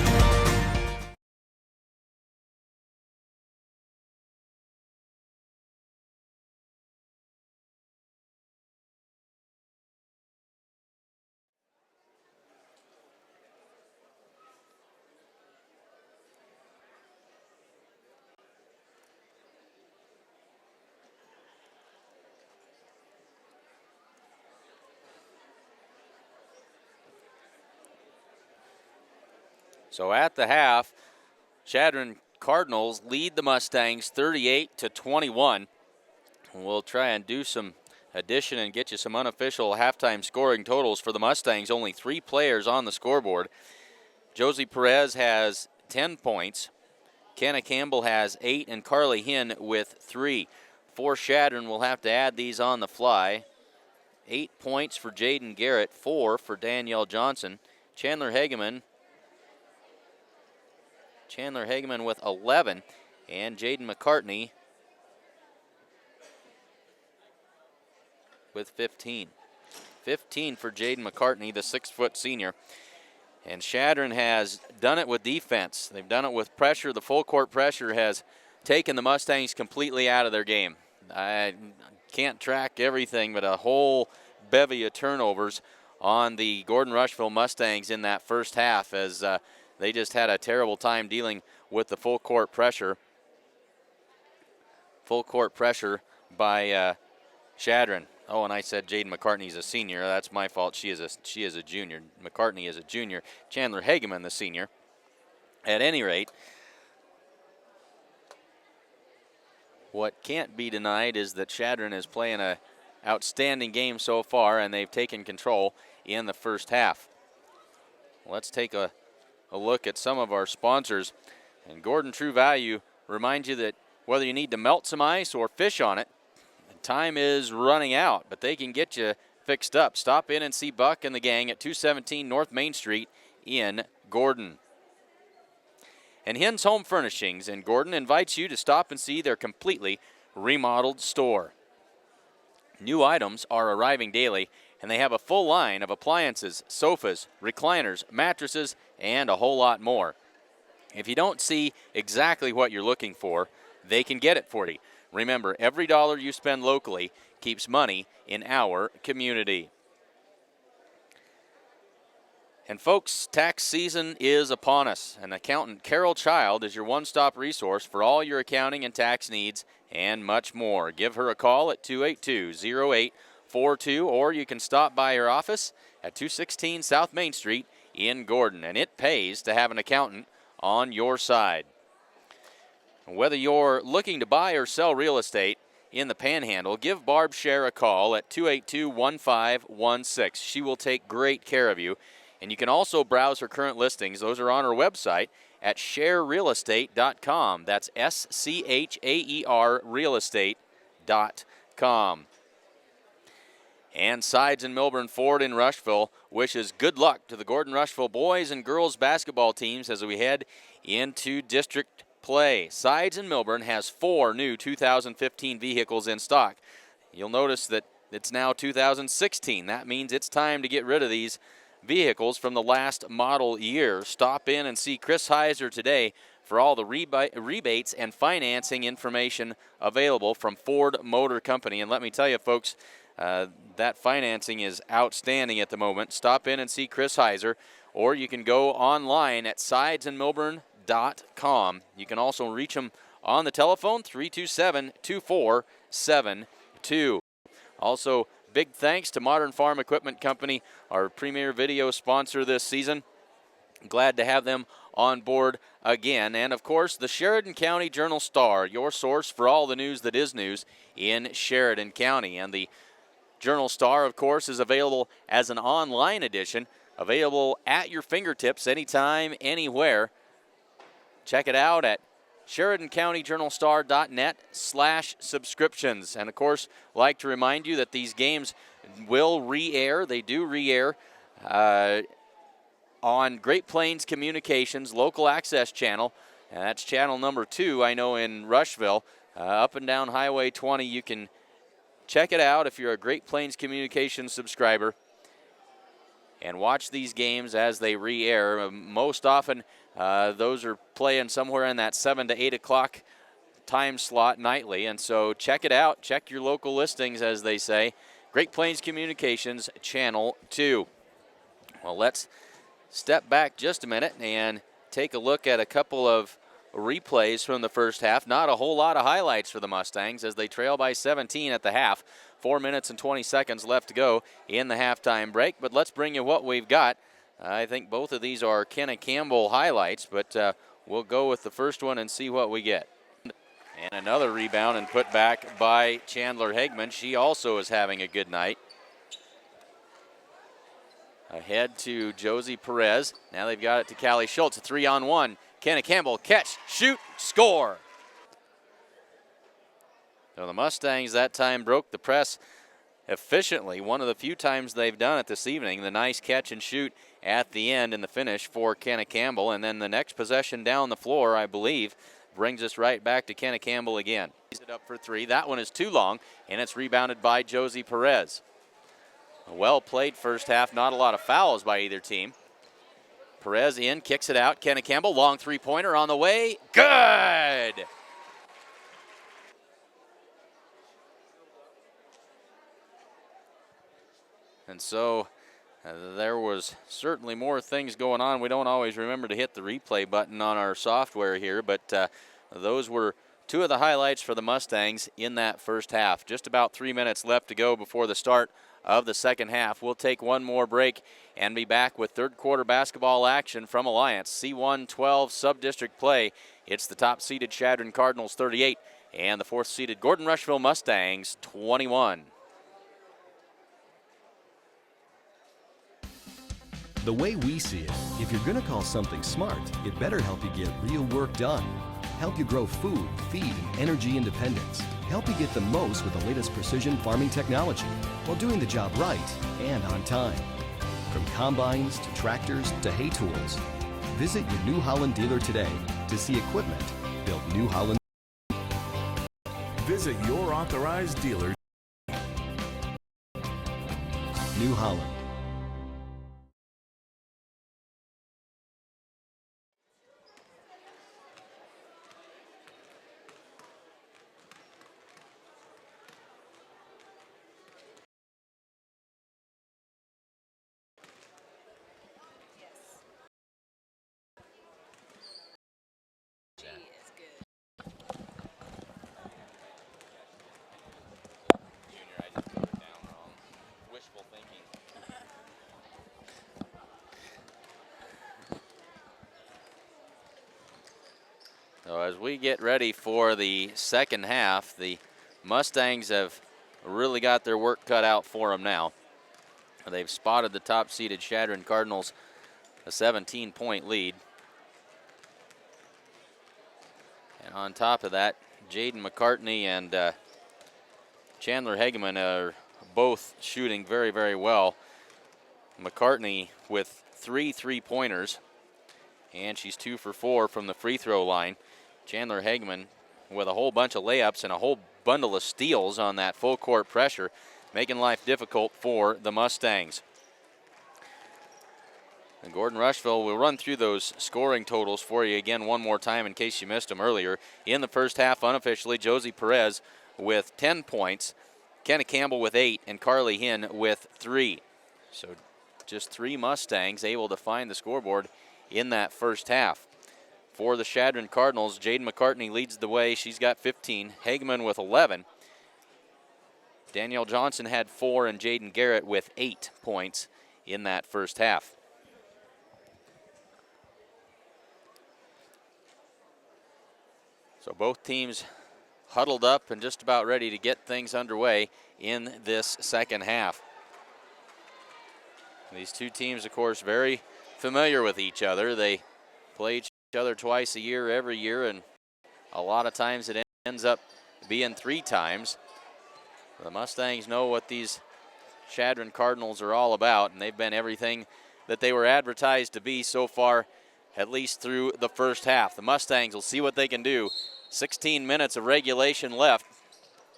Speaker 1: So at the half, Chadron Cardinals lead the Mustangs 38-21. We'll try and do some addition and get you some unofficial halftime scoring totals for the Mustangs. Only 3 players on the scoreboard. Josie Perez has 10 points. Kenna Campbell has 8, and Carly Hinn with 3. For Chadron, we'll have to add these on the fly. 8 points for Jaden Garrett, 4 for Danielle Johnson. Chandler Hageman with 11, and Jaden McCartney with 15. 15 for Jaden McCartney, the 6-foot senior. And Chadron has done it with defense. They've done it with pressure. The full court pressure has taken the Mustangs completely out of their game. I can't track everything, but a whole bevy of turnovers on the Gordon-Rushville Mustangs in that first half as they just had a terrible time dealing with the full court pressure. Full court pressure by Chadron. Oh, and I said Jaden McCartney's a senior. That's my fault. She is a junior. McCartney is a junior. Chandler Hageman, the senior. At any rate, what can't be denied is that Chadron is playing an outstanding game so far, and they've taken control in the first half. Let's take a look at some of our sponsors. And Gordon True Value reminds you that whether you need to melt some ice or fish on it, time is running out, but they can get you fixed up. Stop in and see Buck and the gang at 217 North Main Street in Gordon. And Hinn's Home Furnishings in Gordon invites you to stop and see their completely remodeled store. New items are arriving daily, and they have a full line of appliances, sofas, recliners, mattresses, and a whole lot more. If you don't see exactly what you're looking for, they can get it for you. Remember, every dollar you spend locally keeps money in our community. And folks, tax season is upon us, and accountant Carol Child is your one-stop resource for all your accounting and tax needs and much more. Give her a call at 282-0842, or you can stop by her office at 216 South Main Street in Gordon, and it pays to have an accountant on your side. Whether you're looking to buy or sell real estate in the Panhandle, give Barb Scher a call at 282-1516. She will take great care of you And you can also browse her current listings. Those are on her website at sharerealestate.com. That's SCHAER realestate.com. And Sides and Milburn Ford in Rushville wishes good luck to the Gordon-Rushville boys and girls basketball teams as we head into district play. Sides and Milburn has 4 new 2015 vehicles in stock. You'll notice that it's now 2016. That means it's time to get rid of these vehicles from the last model year. Stop in and see Chris Heiser today for all the rebates and financing information available from Ford Motor Company. And let me tell you, folks, that financing is outstanding at the moment. Stop in and see Chris Heiser, or you can go online at sidesandmilburn.com. You can also reach him on the telephone, 327-2472. Also, big thanks to Modern Farm Equipment Company, our premier video sponsor this season. Glad to have them on board again. And, of course, the Sheridan County Journal-Star, your source for all the news that is news in Sheridan County. And the Journal-Star, of course, is available as an online edition, available at your fingertips anytime, anywhere. Check it out at SheridanCountyJournalStar.net/subscriptions. And, of course, like to remind you that these games will re-air. They do re-air on Great Plains Communications local access channel. And that's channel number 2, I know, in Rushville. Up and down Highway 20, you can check it out if you're a Great Plains Communications subscriber and watch these games as they re-air. Most often, those are playing somewhere in that 7 to 8 o'clock time slot nightly. And so check it out. Check your local listings, as they say. Great Plains Communications, Channel 2. Well, let's step back just a minute and take a look at a couple of replays from the first half. Not a whole lot of highlights for the Mustangs as they trail by 17 at the half. 4 minutes and 20 seconds left to go in the halftime break. But let's bring you what we've got. I think both of these are Kenna Campbell highlights, but we'll go with the first one and see what we get. And another rebound and put back by Chandler Hegman. She also is having a good night. Ahead to Josie Perez. Now they've got it to Callie Schultz. A 3-on-1. Kenna Campbell, catch, shoot, score. So the Mustangs that time broke the press efficiently. One of the few times they've done it this evening. The nice catch and shoot at the end in the finish for Kenna Campbell. And then the next possession down the floor, I believe, brings us right back to Kenna Campbell again. He's it up for 3. That one is too long, and it's rebounded by Josie Perez. A well-played first half. Not a lot of fouls by either team. Perez in, kicks it out. Kenna Campbell, long three-pointer on the way. Good! And so there was certainly more things going on. We don't always remember to hit the replay button on our software here, but those were 2 of the highlights for the Mustangs in that first half. Just about 3 minutes left to go before the start of the second half. We'll take one more break and be back with third quarter basketball action from Alliance. C1-12 sub-district play. It's the top-seeded Chadron Cardinals 38 and the 4th-seeded Gordon-Rushville Mustangs 21.
Speaker 3: The way we see it, if you're going to call something smart, it better help you get real work done. Help you grow food, feed, and energy independence. Help you get the most with the latest precision farming technology while doing the job right and on time. From combines to tractors to hay tools, visit your New Holland dealer today to see equipment built New Holland.
Speaker 4: Visit your authorized dealer.
Speaker 3: New Holland.
Speaker 1: So as we get ready for the second half, the Mustangs have really got their work cut out for them now. They've spotted the top-seeded Chadron Cardinals a 17-point lead. And on top of that, Jaden McCartney and Chandler Hageman are both shooting very, very well. McCartney with 3 3-pointers, and she's 2 for 4 from the free throw line. Chandler Hageman with a whole bunch of layups and a whole bundle of steals on that full court pressure, making life difficult for the Mustangs. And Gordon-Rushville will run through those scoring totals for you again one more time in case you missed them earlier. In the first half, unofficially, Josie Perez with 10 points, Kenna Campbell with 8, and Carly Hinn with 3. So just 3 Mustangs able to find the scoreboard in that first half. For the Chadron Cardinals, Jaden McCartney leads the way. She's got 15. Hageman with 11. Danielle Johnson had 4, and Jaden Garrett with 8 points in that first half. So both teams huddled up and just about ready to get things underway in this second half. These two teams, of course, very familiar with each other. They play each other twice a year, every year, and a lot of times it ends up being 3 times. The Mustangs know what these Chadron Cardinals are all about, and they've been everything that they were advertised to be so far, at least through the first half. The Mustangs will see what they can do. 16 minutes of regulation left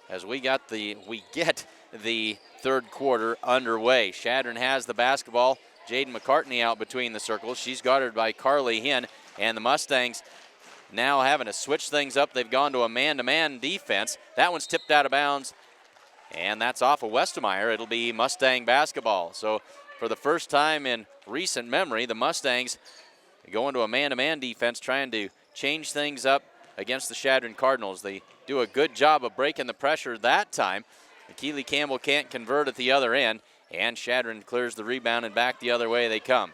Speaker 1: as we get the third quarter underway. Chadron has the basketball. Jaden McCartney out between the circles. She's guarded by Carly Hinn, and the Mustangs now having to switch things up. They've gone to a man-to-man defense. That one's tipped out of bounds, and that's off of Westemeyer. It'll be Mustang basketball. So for the first time in recent memory, the Mustangs go into a man-to-man defense, trying to change things up against the Chadron Cardinals. They do a good job of breaking the pressure that time. Keely Campbell can't convert at the other end, and Chadron clears the rebound, and back the other way they come.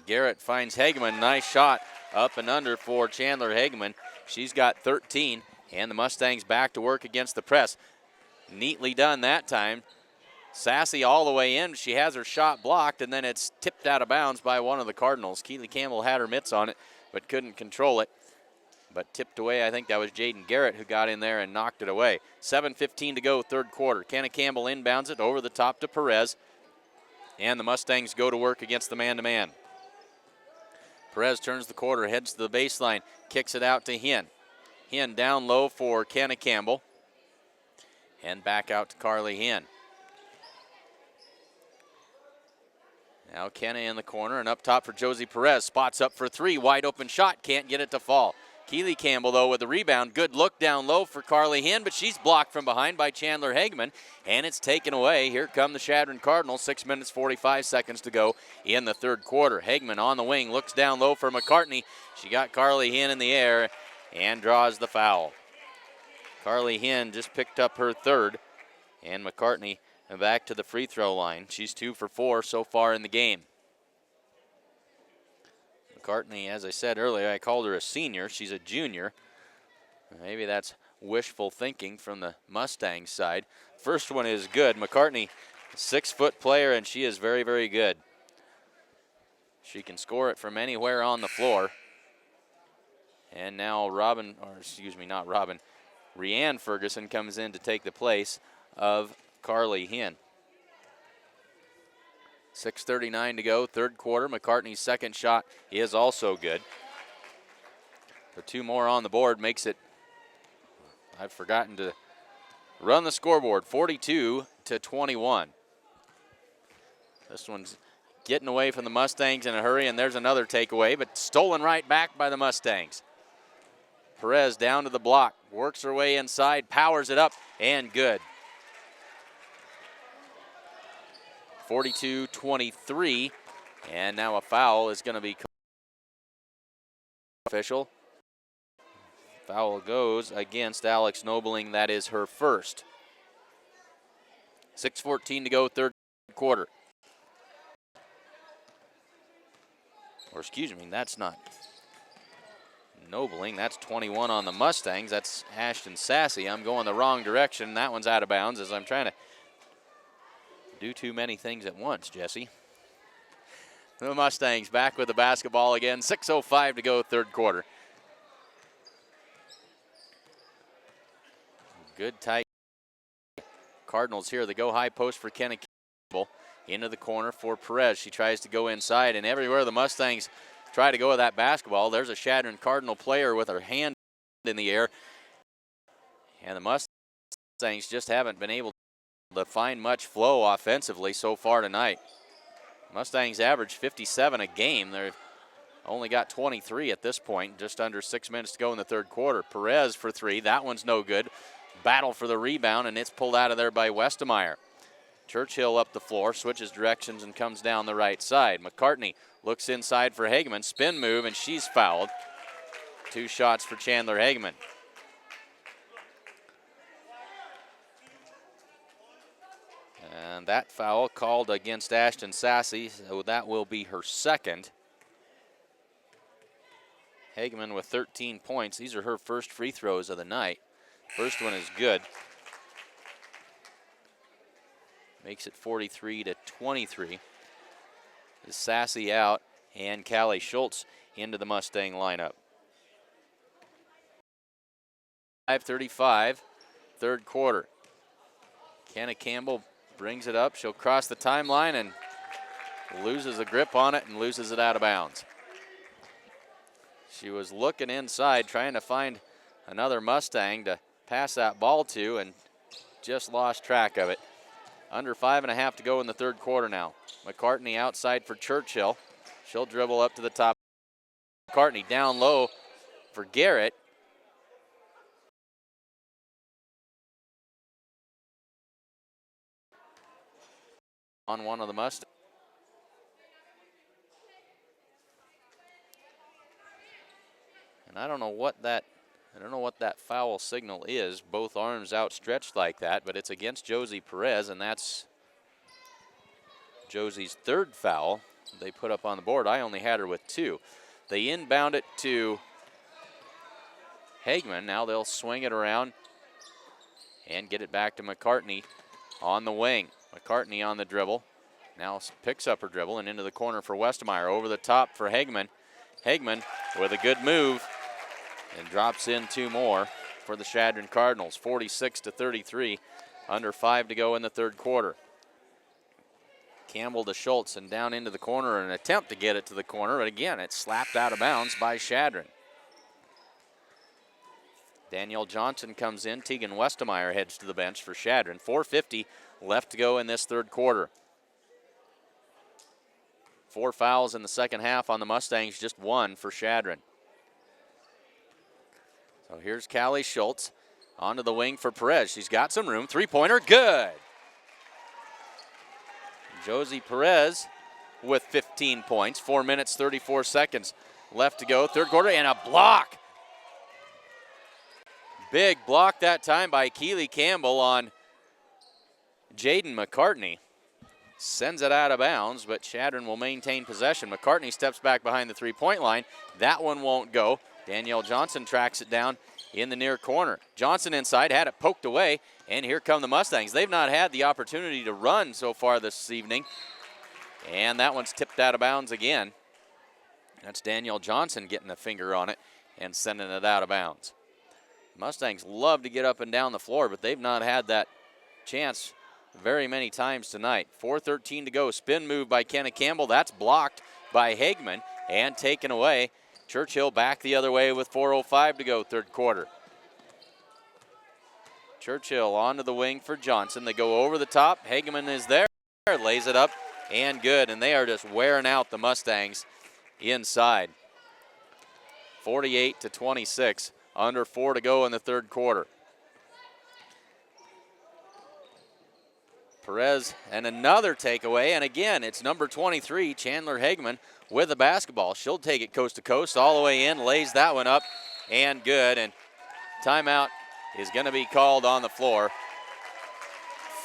Speaker 1: Garrett finds Hageman. Nice shot up and under for Chandler Hageman. She's got 13, and the Mustangs back to work against the press. Neatly done that time. Sassy all the way in. She has her shot blocked, and then it's tipped out of bounds by one of the Cardinals. Keely Campbell had her mitts on it, but couldn't control it. But tipped away, I think that was Jaden Garrett who got in there and knocked it away. 7:15 to go, third quarter. Kenna Campbell inbounds it over the top to Perez, and the Mustangs go to work against the man-to-man. Perez turns the quarter, heads to the baseline, kicks it out to Hinn. Hinn down low for Kenna Campbell, and back out to Carly Hinn. Now Kenna in the corner, and up top for Josie Perez. Spots up for 3, wide open shot, can't get it to fall. Keely Campbell, though, with the rebound. Good look down low for Carly Hinn, but she's blocked from behind by Chandler Hageman, and it's taken away. Here come the Chadron Cardinals. 6 minutes, 45 seconds to go in the third quarter. Hageman on the wing, looks down low for McCartney. She got Carly Hinn in the air and draws the foul. Carly Hinn just picked up her third, and McCartney back to the free throw line. She's 2 for 4 so far in the game. McCartney, as I said earlier, I called her a senior. She's a junior. Maybe that's wishful thinking from the Mustangs side. First one is good. McCartney, 6-foot player, and she is very, very good. She can score it from anywhere on the floor. And now Rhiann Ferguson comes in to take the place of Carly Hinn. 6:39 to go, third quarter. McCartney's second shot is also good. The 2 more on the board makes it, I've forgotten to run the scoreboard, 42-21. This one's getting away from the Mustangs in a hurry, and there's another takeaway, but stolen right back by the Mustangs. Perez down to the block, works her way inside, powers it up, and good. 42-23, and now a foul is going to be official. Foul goes against Alex Nobling. That is her first. 6:14 to go, third quarter. Or excuse me, that's not Nobling. That's 21 on the Mustangs. That's Ashton Sassy. I'm going the wrong direction. That one's out of bounds as I'm trying to do too many things at once, Jesse. the Mustangs back with the basketball again. 6:05 to go, third quarter. Good tight. Cardinals here. They go high post for Kenna Campbell. Into the corner for Perez. She tries to go inside, and everywhere the Mustangs try to go with that basketball, there's a Chadron Cardinal player with her hand in the air. And the Mustangs just haven't been able to find much flow offensively so far tonight. Mustangs average 57 a game. They've only got 23 at this point, just under 6 minutes to go in the third quarter. Perez for three. That one's no good. Battle for the rebound, and it's pulled out of there by Westemeyer. Churchill up the floor, switches directions, and comes down the right side. McCartney looks inside for Hageman. Spin move, and she's fouled. 2 shots for Chandler Hageman. And that foul called against Ashton Sassy, so that will be her second. Hageman with 13 points. These are her first free throws of the night. First one is good. Makes it 43-23. Sassy out and Callie Schultz into the Mustang lineup. 5:35, third quarter. Kenna Campbell brings it up. She'll cross the timeline and loses a grip on it and loses it out of bounds. She was looking inside, trying to find another Mustang to pass that ball to, and just lost track of it. Under 5.5 to go in the third quarter now. McCartney outside for Churchill. She'll dribble up to the top. McCartney down low for Garrett. On one of the Mustangs. And I don't know what that foul signal is. Both arms outstretched like that, but it's against Josie Perez, and that's Josie's third foul they put up on the board. I only had her with 2. They inbound it to Hageman. Now they'll swing it around and get it back to McCartney on the wing. McCartney on the dribble. Now picks up her dribble and into the corner for Westemeyer. Over the top for Hageman. Hageman with a good move and drops in 2 more for the Chadron Cardinals. 46-33. Under 5 to go in the third quarter. Campbell to Schultz and down into the corner. An attempt to get it to the corner, but again, it's slapped out of bounds by Chadron. Danielle Johnson comes in. Tegan Westemeyer heads to the bench for Chadron. 4:50 left to go in this third quarter. 4 fouls in the second half on the Mustangs, just 1 for Chadron. So here's Callie Schultz onto the wing for Perez. She's got some room. 3-pointer, good. Josie Perez with 15 points. 4 minutes, 34 seconds left to go. Third quarter, and a block. Big block that time by Keely Campbell on Jaden McCartney. Sends it out of bounds, but Chadron will maintain possession. McCartney steps back behind the 3-point line. That one won't go. Danielle Johnson tracks it down in the near corner. Johnson inside, had it poked away, and here come the Mustangs. They've not had the opportunity to run so far this evening, and that one's tipped out of bounds again. That's Danielle Johnson getting a finger on it and sending it out of bounds. Mustangs love to get up and down the floor, but they've not had that chance very many times tonight. 4:13 to go. Spin move by Kenna Campbell. That's blocked by Hageman and taken away. Churchill back the other way with 4:05 to go, third quarter. Churchill onto the wing for Johnson. They go over the top. Hageman is there, lays it up, and good. And they are just wearing out the Mustangs inside. 48-26. Under 4 to go in the third quarter. Perez and another takeaway, and again, it's number 23, Chandler Hageman, with the basketball. She'll take it coast to coast all the way in, lays that one up, and good. And timeout is going to be called on the floor.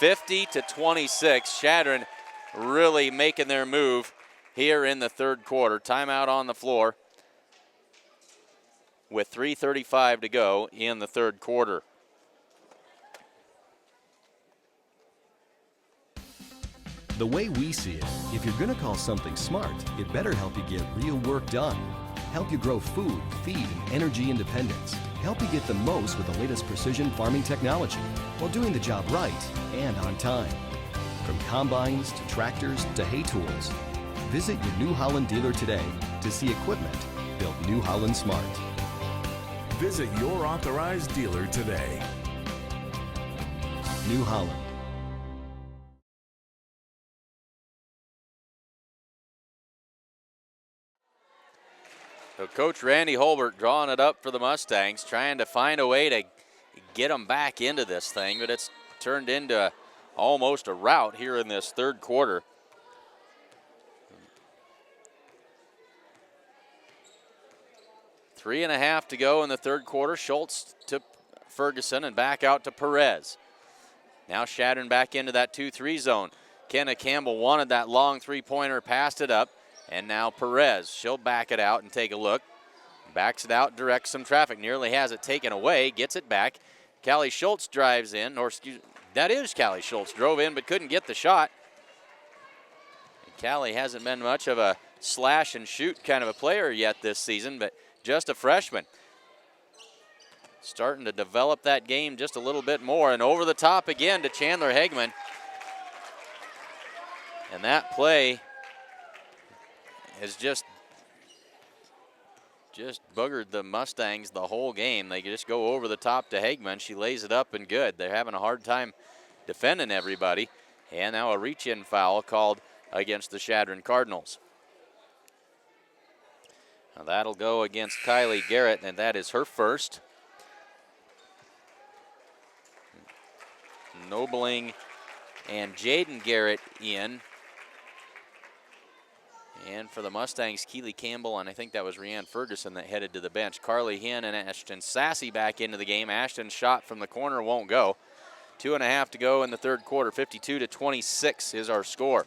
Speaker 1: 50-26. Chadron really making their move here in the third quarter. Timeout on the floor with 3:35 to go in the third quarter.
Speaker 3: The way we see it, if you're going to call something smart, it better help you get real work done. Help you grow food, feed, and energy independence. Help you get the most with the latest precision farming technology while doing the job right and on time. From combines to tractors to hay tools, visit your New Holland dealer today to see equipment built New Holland smart.
Speaker 4: Visit your authorized dealer today.
Speaker 3: New Holland.
Speaker 1: So Coach Randy Holbert drawing it up for the Mustangs, trying to find a way to get them back into this thing, but it's turned into almost a rout here in this third quarter. Three and a half to go in the third quarter. Schultz to Ferguson and back out to Perez. Now Chadron back into that 2-3 zone. Kenna Campbell wanted that long three-pointer, passed it up, and now Perez. She'll back it out and take a look. Backs it out, directs some traffic. Nearly has it taken away, gets it back. Callie Schultz drives in, or excuse, that is Callie Schultz. Drove in but couldn't get the shot. And Callie hasn't been much of a slash and shoot kind of a player yet this season, but just a freshman. Starting to develop that game just a little bit more, and over the top again to Chandler Hegman. And that play has just boogered the Mustangs the whole game. They just go over the top to Hegman. She lays it up and good. They're having a hard time defending everybody. And now a reach-in foul called against the Chadron Cardinals. Now that'll go against Kylie Garrett, and that is her first. Nobling and Jaden Garrett in. And for the Mustangs, Keely Campbell, and I think that was Rhiann Ferguson that headed to the bench. Carly Hinn and Ashton Sassy back into the game. Ashton's shot from the corner won't go. 2.5 to go in the third quarter. 52-26 is our score.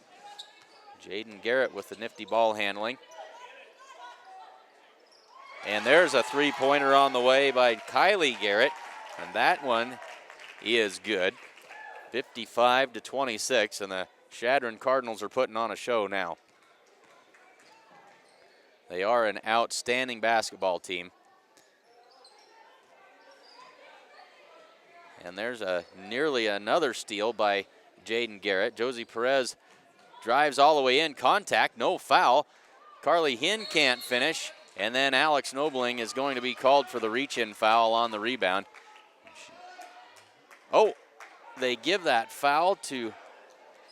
Speaker 1: Jaden Garrett with the nifty ball handling. And there's a three-pointer on the way by Kylie Garrett, and that one is good. 55-26, and the Chadron Cardinals are putting on a show now. They are an outstanding basketball team. And there's nearly another steal by Jaden Garrett. Josie Perez drives all the way in, contact, no foul. Carly Hinn can't finish, and then Alex Nobling is going to be called for the reach-in foul on the rebound. Oh, they gave that foul to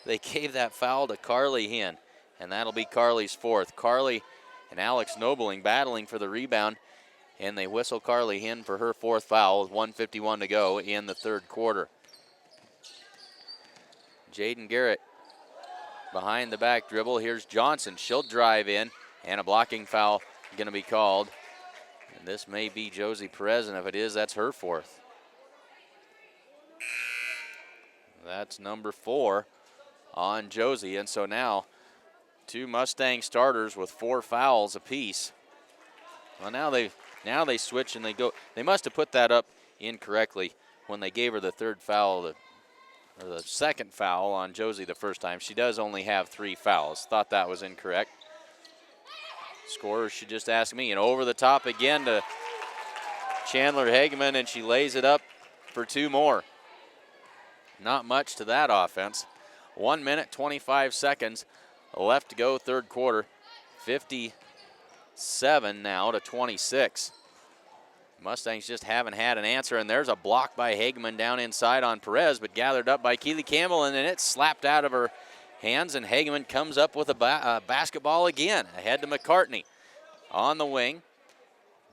Speaker 1: Carly Hinn, and that'll be Carly's fourth. Carly and Alex Nobling battling for the rebound, and they whistle Carly Hinn for her fourth foul with 1:51 to go in the third quarter. Jaden Garrett behind the back dribble. Here's Johnson. She'll drive in, and a blocking foul going to be called. And this may be Josie Perez, and if it is, that's her fourth. That's number 4 on Josie, and so now two Mustang starters with 4 fouls apiece. Well, now they switch and they go. They must have put that up incorrectly when they gave her the third foul, or the second foul on Josie the first time. She does only have 3 fouls. Thought that was incorrect. Scorers should just ask me. And over the top again to Chandler Hegman, and she lays it up for 2 more. Not much to that offense. 1 minute, 25 seconds left to go, third quarter. 57 now to 26. Mustangs just haven't had an answer, and there's a block by Hegman down inside on Perez, but gathered up by Keely Campbell, and then it's slapped out of her hands, and Hegman comes up with a basketball again, ahead to McCartney. On the wing,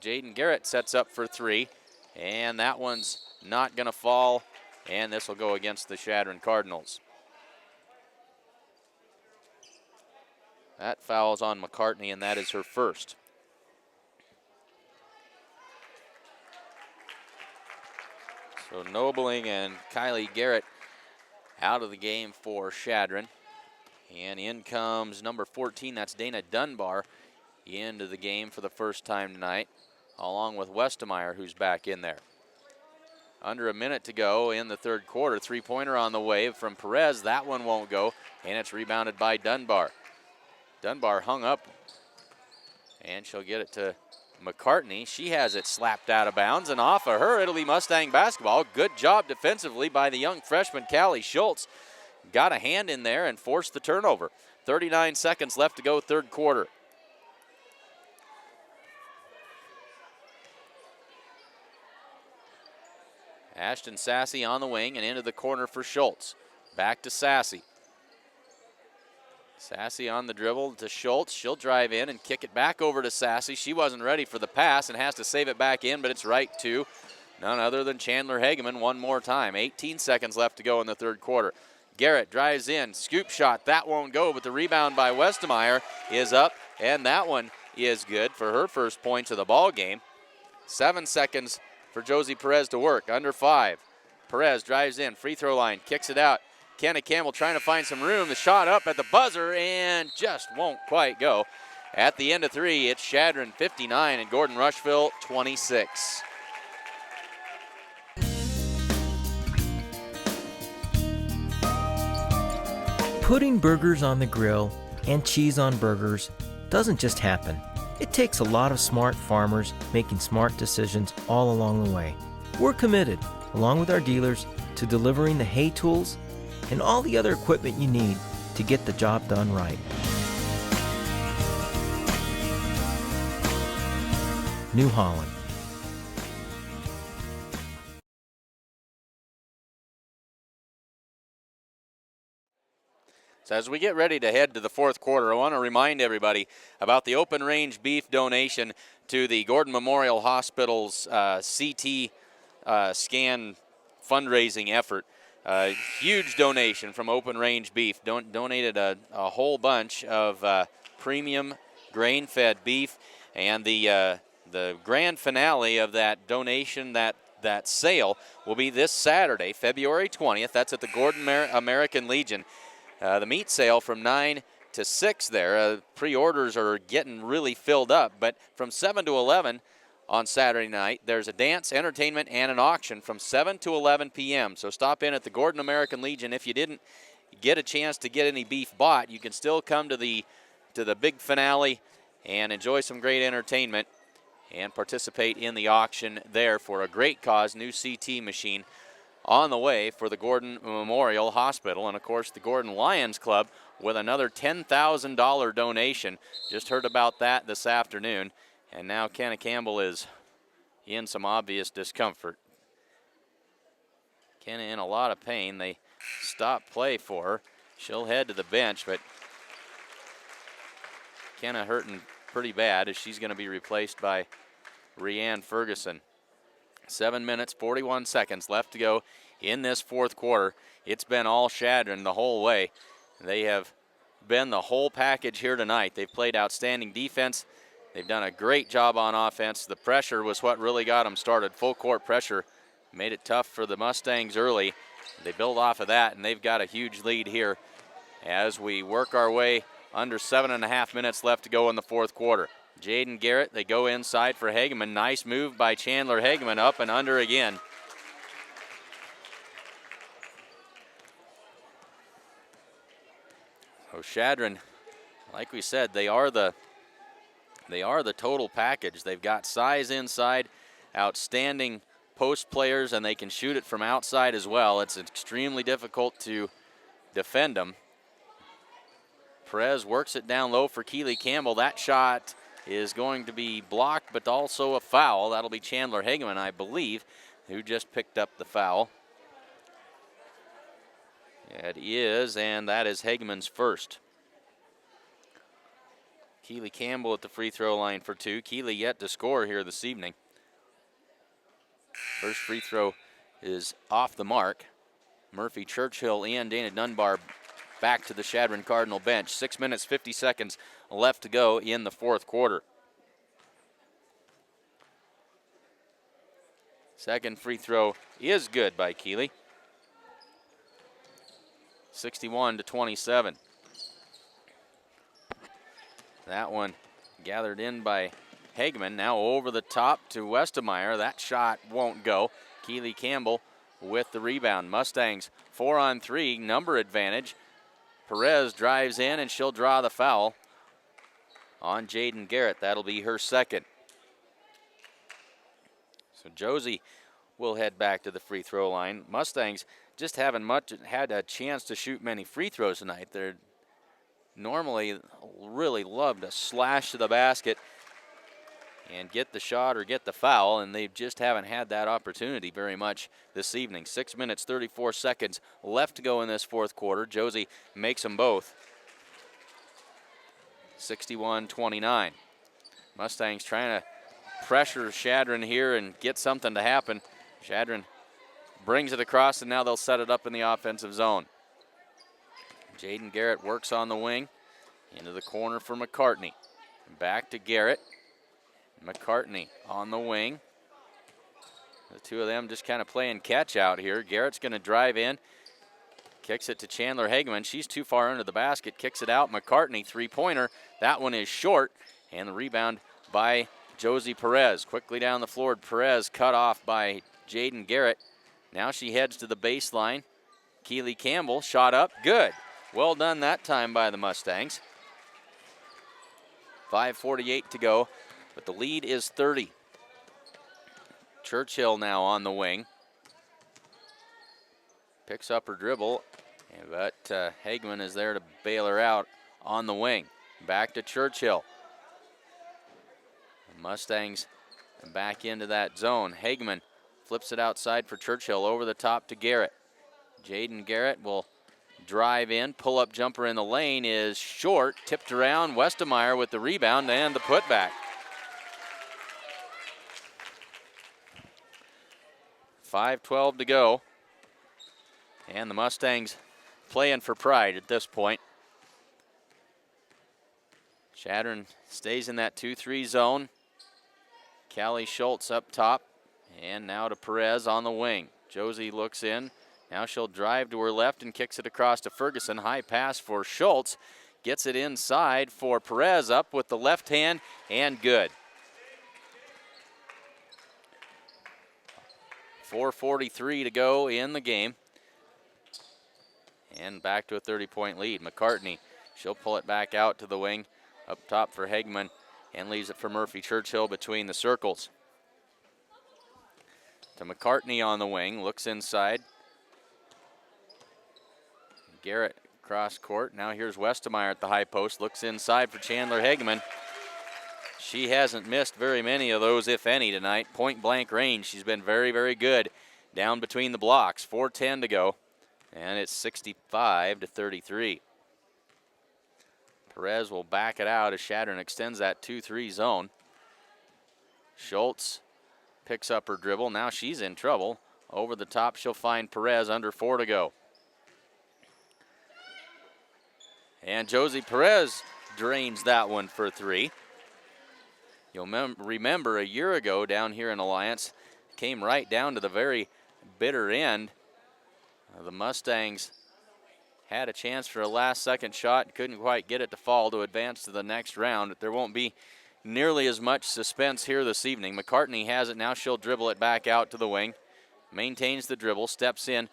Speaker 1: Jaden Garrett sets up for 3, and that one's not going to fall, and this will go against the Chadron Cardinals. That foul's on McCartney, and that is her first. So Nobling and Kylie Garrett out of the game for Chadron. And in comes number 14, that's Dana Dunbar, into the game for the first time tonight, along with Westemeyer, who's back in there. Under a minute to go in the third quarter. Three-pointer on the way from Perez. That one won't go, and it's rebounded by Dunbar. Dunbar hung up, and she'll get it to McCartney. She has it slapped out of bounds, and off of her, it'll be Mustang basketball. Good job defensively by the young freshman, Callie Schultz. Got a hand in there and forced the turnover. 39 seconds left to go, third quarter. Ashton Sassy on the wing and into the corner for Schultz. Back to Sassy. Sassy on the dribble to Schultz. She'll drive in and kick it back over to Sassy. She wasn't ready for the pass and has to save it back in, but it's right to none other than Chandler Hageman one more time. 18 seconds left to go in the third quarter. Garrett drives in, scoop shot, that won't go, but the rebound by Westemeyer is up, and that one is good for her first points of the ball game. 7 seconds for Josie Perez to work, under 5. Perez drives in, free throw line, kicks it out. Kenna Campbell trying to find some room. The shot up at the buzzer and just won't quite go. At the end of 3, it's Chadron 59 and Gordon-Rushville 26.
Speaker 7: Putting burgers on the grill and cheese on burgers doesn't just happen. It takes a lot of smart farmers making smart decisions all along the way. We're committed, along with our dealers, to delivering the hay tools and all the other equipment you need to get the job done right. New Holland.
Speaker 1: So as we get ready to head to the fourth quarter, I want to remind everybody about the open range beef donation to the Gordon Memorial Hospital's CT scan fundraising effort. Huge donation from Open Range Beef. Donated a whole bunch of premium grain-fed beef, and the grand finale of that donation, that sale, will be this Saturday, February 20th. That's at the Gordon American Legion. The meat sale from 9 to 6 there. Pre-orders are getting really filled up, but from 7 to 11 on Saturday night, there's a dance, entertainment, and an auction from 7 to 11 p.m. So stop in at the Gordon American Legion. If you didn't get a chance to get any beef bought, you can still come to the big finale and enjoy some great entertainment and participate in the auction there for a great cause. New CT machine on the way for the Gordon Memorial Hospital. And, of course, the Gordon Lions Club with another $10,000 donation. Just heard about that this afternoon. And now Kenna Campbell is in some obvious discomfort. Kenna in a lot of pain. They stop play for her. She'll head to the bench, but Kenna hurting pretty bad as she's going to be replaced by Rianne Ferguson. 7 minutes, 41 seconds left to go in this fourth quarter. It's been all Chadron the whole way. They have been the whole package here tonight. They've played outstanding defense. They've done a great job on offense. The pressure was what really got them started. Full court pressure made it tough for the Mustangs early. They build off of that, and they've got a huge lead here as we work our way under 7.5 minutes left to go in the fourth quarter. Jaden Garrett, they go inside for Hageman. Nice move by Chandler Hageman, up and under again. So Chadron, like we said, they are the total package. They've got size inside, outstanding post players, and they can shoot it from outside as well. It's extremely difficult to defend them. Perez works it down low for Keely Campbell. That shot is going to be blocked, but also a foul. That'll be Chandler Hageman, I believe, who just picked up the foul. It is, and that is Hageman's first. Keely Campbell at the free throw line for 2. Keely yet to score here this evening. First free throw is off the mark. Murphy, Churchill, and Dana Dunbar back to the Chadron Cardinal bench. 6 minutes, 50 seconds left to go in the fourth quarter. Second free throw is good by Keely. 61-27. That one gathered in by Hageman. Now over the top to Westemeyer. That shot won't go. Keely Campbell with the rebound. Mustangs 4-on-3, number advantage. Perez drives in, and she'll draw the foul on Jaden Garrett. That'll be her second. So Josie will head back to the free throw line. Mustangs just haven't had a chance to shoot many free throws tonight. They're normally really love to slash to the basket and get the shot or get the foul, and they just haven't had that opportunity very much this evening. 6 minutes, 34 seconds left to go in this fourth quarter. Josie makes them both. 61-29. Mustangs trying to pressure Chadron here and get something to happen. Chadron brings it across, and now they'll set it up in the offensive zone. Jaden Garrett works on the wing. Into the corner for McCartney. Back to Garrett. McCartney on the wing. The two of them just kind of playing catch out here. Garrett's going to drive in. Kicks it to Chandler Hageman. She's too far under the basket. Kicks it out. McCartney, three-pointer. That one is short. And the rebound by Josie Perez. Quickly down the floor. Perez cut off by Jaden Garrett. Now she heads to the baseline. Keely Campbell, shot up. Good. Well done that time by the Mustangs. 5:48 to go, but the lead is 30. Churchill now on the wing. Picks up her dribble, but Hageman is there to bail her out on the wing. Back to Churchill. The Mustangs back into that zone. Hageman flips it outside for Churchill, over the top to Garrett. Jaden Garrett will drive in, pull-up jumper in the lane is short, tipped around. Westemeyer with the rebound and the putback. 5:12 to go. And the Mustangs playing for pride at this point. Chadron stays in that 2-3 zone. Callie Schultz up top. And now to Perez on the wing. Josie looks in. Now she'll drive to her left and kicks it across to Ferguson. High pass for Schultz. Gets it inside for Perez, up with the left hand, and good. 4:43 to go in the game. And back to a 30-point lead. McCartney, she'll pull it back out to the wing. Up top for Hageman, and leaves it for Murphy Churchill between the circles. To McCartney on the wing, looks inside. Garrett cross court. Now here's Westemeyer at the high post. Looks inside for Chandler Hageman. She hasn't missed very many of those, if any, tonight. Point blank range. She's been very, very good down between the blocks. 4:10 to go. And it's 65-33. Perez will back it out as Chadron extends that 2-3 zone. Schultz picks up her dribble. Now she's in trouble. Over the top, she'll find Perez. Under 4 to go. And Josie Perez drains that one for 3. You'll remember a year ago down here in Alliance, came right down to the very bitter end. The Mustangs had a chance for a last-second shot, couldn't quite get it to fall to advance to the next round. There won't be nearly as much suspense here this evening. McCartney has it now. She'll dribble it back out to the wing. Maintains the dribble, steps in,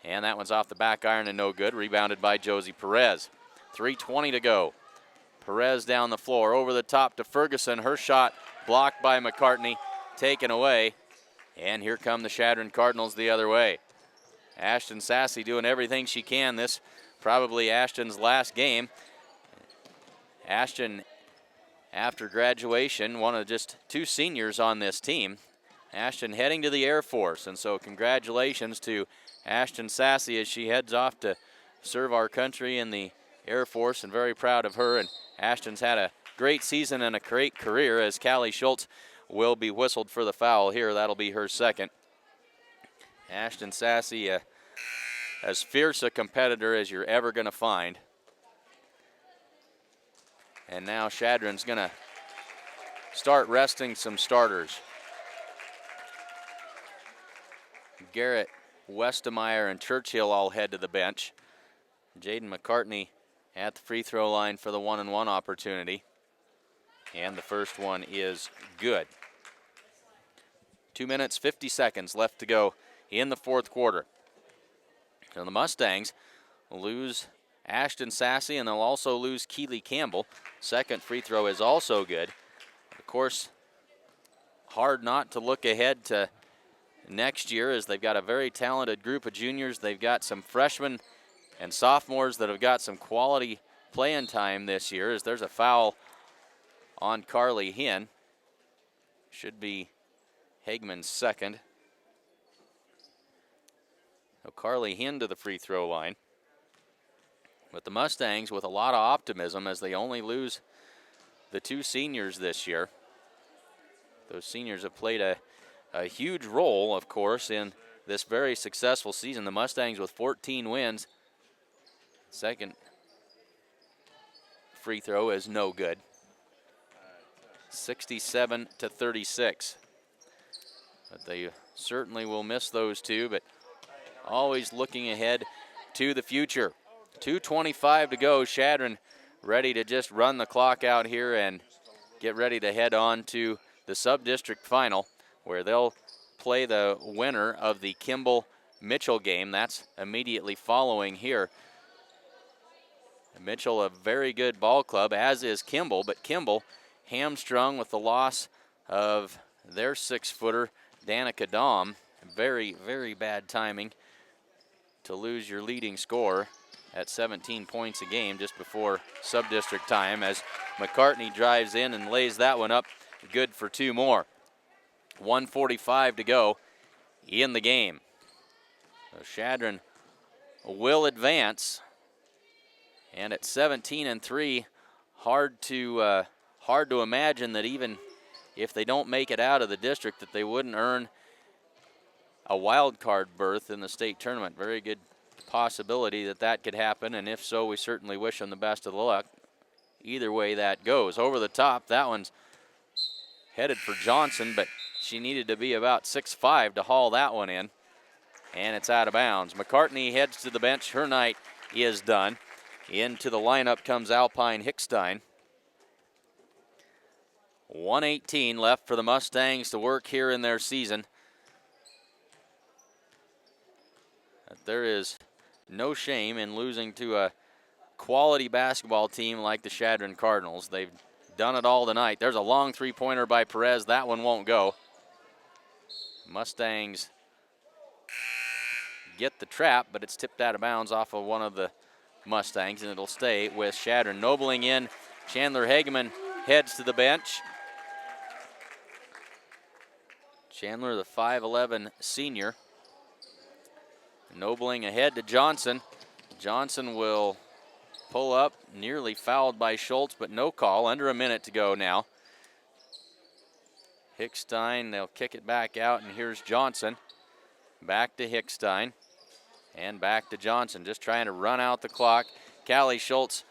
Speaker 1: and that one's off the back iron and no good. Rebounded by Josie Perez. 3:20 to go. Perez down the floor, over the top to Ferguson. Her shot blocked by McCartney, taken away. And here come the Chadron Cardinals the other way. Ashton Sassy doing everything she can. This probably Ashton's last game. Ashton, after graduation, one of just 2 seniors on this team. Ashton heading to the Air Force, and so congratulations to Ashton Sassy as she heads off to serve our country in the Air Force, and very proud of her. And Ashton's had a great season and a great career, as Callie Schultz will be whistled for the foul here. That'll be her second. Ashton Sassy, as fierce a competitor as you're ever going to find. And now Chadron's going to start resting some starters. Garrett, Westemeyer, and Churchill all head to the bench. Jaden McCartney at the free throw line for the 1-and-1 opportunity. And the first one is good. 2 minutes, 50 seconds left to go in the fourth quarter. So the Mustangs will lose Ashton Sassy, and they'll also lose Keely Campbell. Second free throw is also good. Of course, hard not to look ahead to next year, as they've got a very talented group of juniors. They've got some freshmen and sophomores that have got some quality playing time this year, as there's a foul on Carly Hinn. Should be Hagman's second. So Carly Hinn to the free throw line. But the Mustangs with a lot of optimism, as they only lose the two seniors this year. Those seniors have played a huge role, of course, in this very successful season. The Mustangs with 14 wins. Second free throw is no good. 67-36. But they certainly will miss those two, but always looking ahead to the future. 2:25 to go. Chadron ready to just run the clock out here and get ready to head on to the sub-district final, where they'll play the winner of the Kimball-Mitchell game. That's immediately following here. Mitchell, a very good ball club, as is Kimball, but Kimball hamstrung with the loss of their 6-footer, Danica Dahm. Very, very bad timing to lose your leading scorer at 17 points a game just before sub-district time, as McCartney drives in and lays that one up good for two more. 1:45 to go in the game. So Chadron will advance, and at 17-3, hard to imagine that even if they don't make it out of the district, that they wouldn't earn a wild card berth in the state tournament. Very good possibility that that could happen, and if so, we certainly wish them the best of the luck. Either way that goes. Over the top, that one's headed for Johnson, but she needed to be about 6'5" to haul that one in, and it's out of bounds. McCartney heads to the bench. Her night is done. Into the lineup comes Alpine Hickstein. 1:18 left for the Mustangs to work here in their season. There is no shame in losing to a quality basketball team like the Chadron Cardinals. They've done it all tonight. There's a long three-pointer by Perez. That one won't go. Mustangs get the trap, but it's tipped out of bounds off of one of the Mustangs, and it'll stay with Chadron. Nobling in. Chandler Hageman heads to the bench. Chandler, the 5'11" senior. Nobling ahead to Johnson. Johnson will pull up, nearly fouled by Schultz, but no call. Under a minute to go now. Hickstein, they'll kick it back out, and here's Johnson. Back to Hickstein, and back to Johnson, just trying to run out the clock. Callie Schultz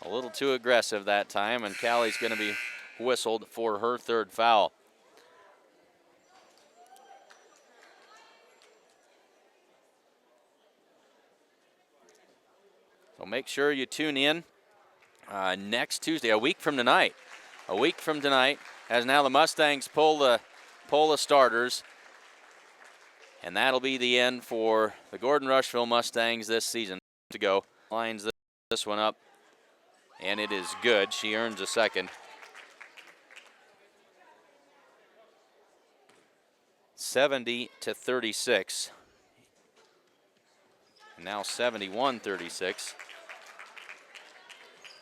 Speaker 1: a little too aggressive that time, and Callie's going to be whistled for her third foul. So make sure you tune in next Tuesday, a week from tonight. A week from tonight, as now the Mustangs pull the starters, and that'll be the end for the Gordon-Rushville Mustangs this season. To go, lines this one up, and it is good. She earns a second. 70-36. And now 71-36.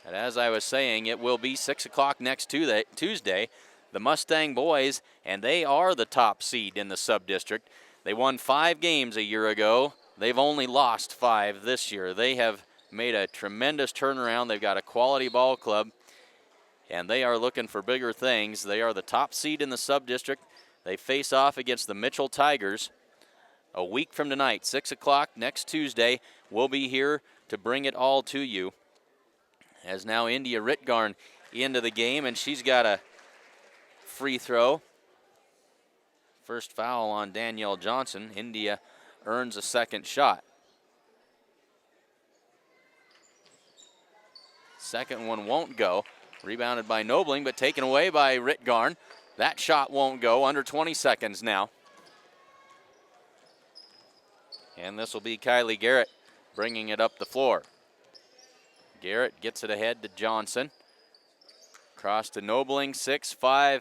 Speaker 1: And as I was saying, it will be 6 o'clock next Tuesday. The Mustang boys, and they are the top seed in the sub-district. They won 5 games a year ago. They've only lost 5 this year. They have made a tremendous turnaround. They've got a quality ball club, and they are looking for bigger things. They are the top seed in the sub-district. They face off against the Mitchell Tigers a week from tonight. 6 o'clock next Tuesday. We'll be here to bring it all to you. As now India Ritgarn into the game, and she's got a free throw. First foul on Danielle Johnson. India earns a second shot. Second one won't go. Rebounded by Nobling, but taken away by Ritgarn. That shot won't go. Under 20 seconds now. And this will be Kylie Garrett bringing it up the floor. Garrett gets it ahead to Johnson. Cross to Nobling, 6-5.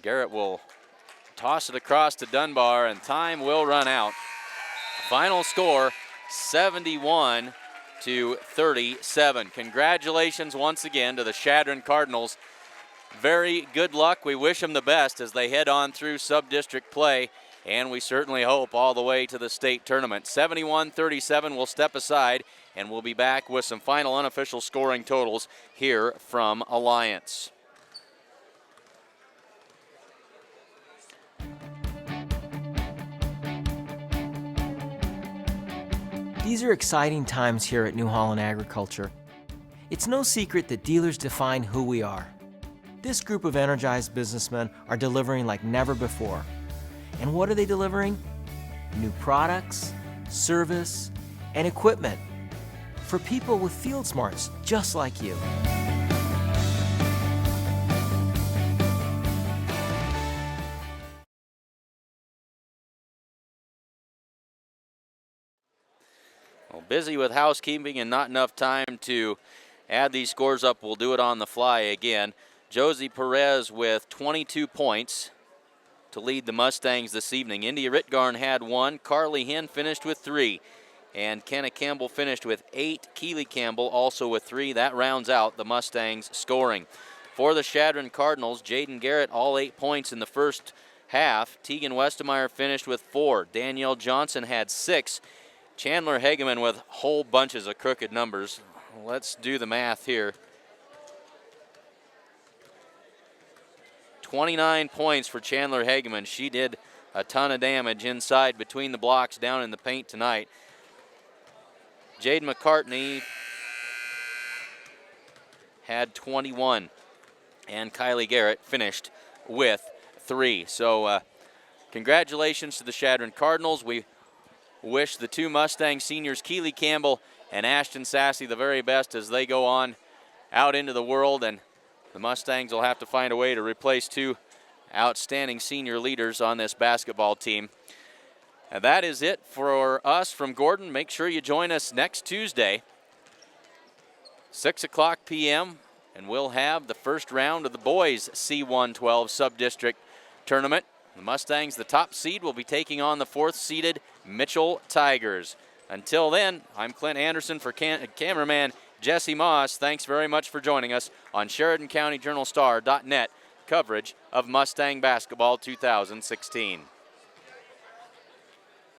Speaker 1: Garrett will toss it across to Dunbar, and time will run out. Final score, 71-37. Congratulations once again to the Chadron Cardinals. Very good luck. We wish them the best as they head on through sub-district play, and we certainly hope all the way to the state tournament. 71-37, we'll step aside, and we'll be back with some final unofficial scoring totals here from Alliance.
Speaker 7: These are exciting times here at New Holland Agriculture. It's no secret that dealers define who we are. This group of energized businessmen are delivering like never before. And what are they delivering? New products, service, and equipment for people with field smarts just like you.
Speaker 1: Well, busy with housekeeping and not enough time to add these scores up. We'll do it on the fly again. Josie Perez with 22 points to lead the Mustangs this evening. India Ritgarn had 1. Carly Hinn finished with 3. And Kenna Campbell finished with 8. Keely Campbell also with 3. That rounds out the Mustangs scoring. For the Chadron Cardinals, Jaden Garrett all 8 points in the first half. Tegan Westemeyer finished with 4. Danielle Johnson had 6. Chandler Hageman with whole bunches of crooked numbers. Let's do the math here. 29 points for Chandler Hageman. She did a ton of damage inside between the blocks down in the paint tonight. Jade McCartney had 21, and Kylie Garrett finished with 3. So congratulations to the Chadron Cardinals. We wish the 2 Mustang seniors, Keely Campbell and Ashton Sassy, the very best as they go on out into the world, and the Mustangs will have to find a way to replace 2 outstanding senior leaders on this basketball team. And that is it for us from Gordon. Make sure you join us next Tuesday, 6 o'clock p.m., and we'll have the first round of the boys C112 sub-district tournament. The Mustangs, the top seed, will be taking on the 4th-seeded Mitchell Tigers. Until then, I'm Clint Anderson for cameraman Jesse Moss. Thanks very much for joining us on SheridanCountyJournalStar.net coverage of Mustang Basketball 2016.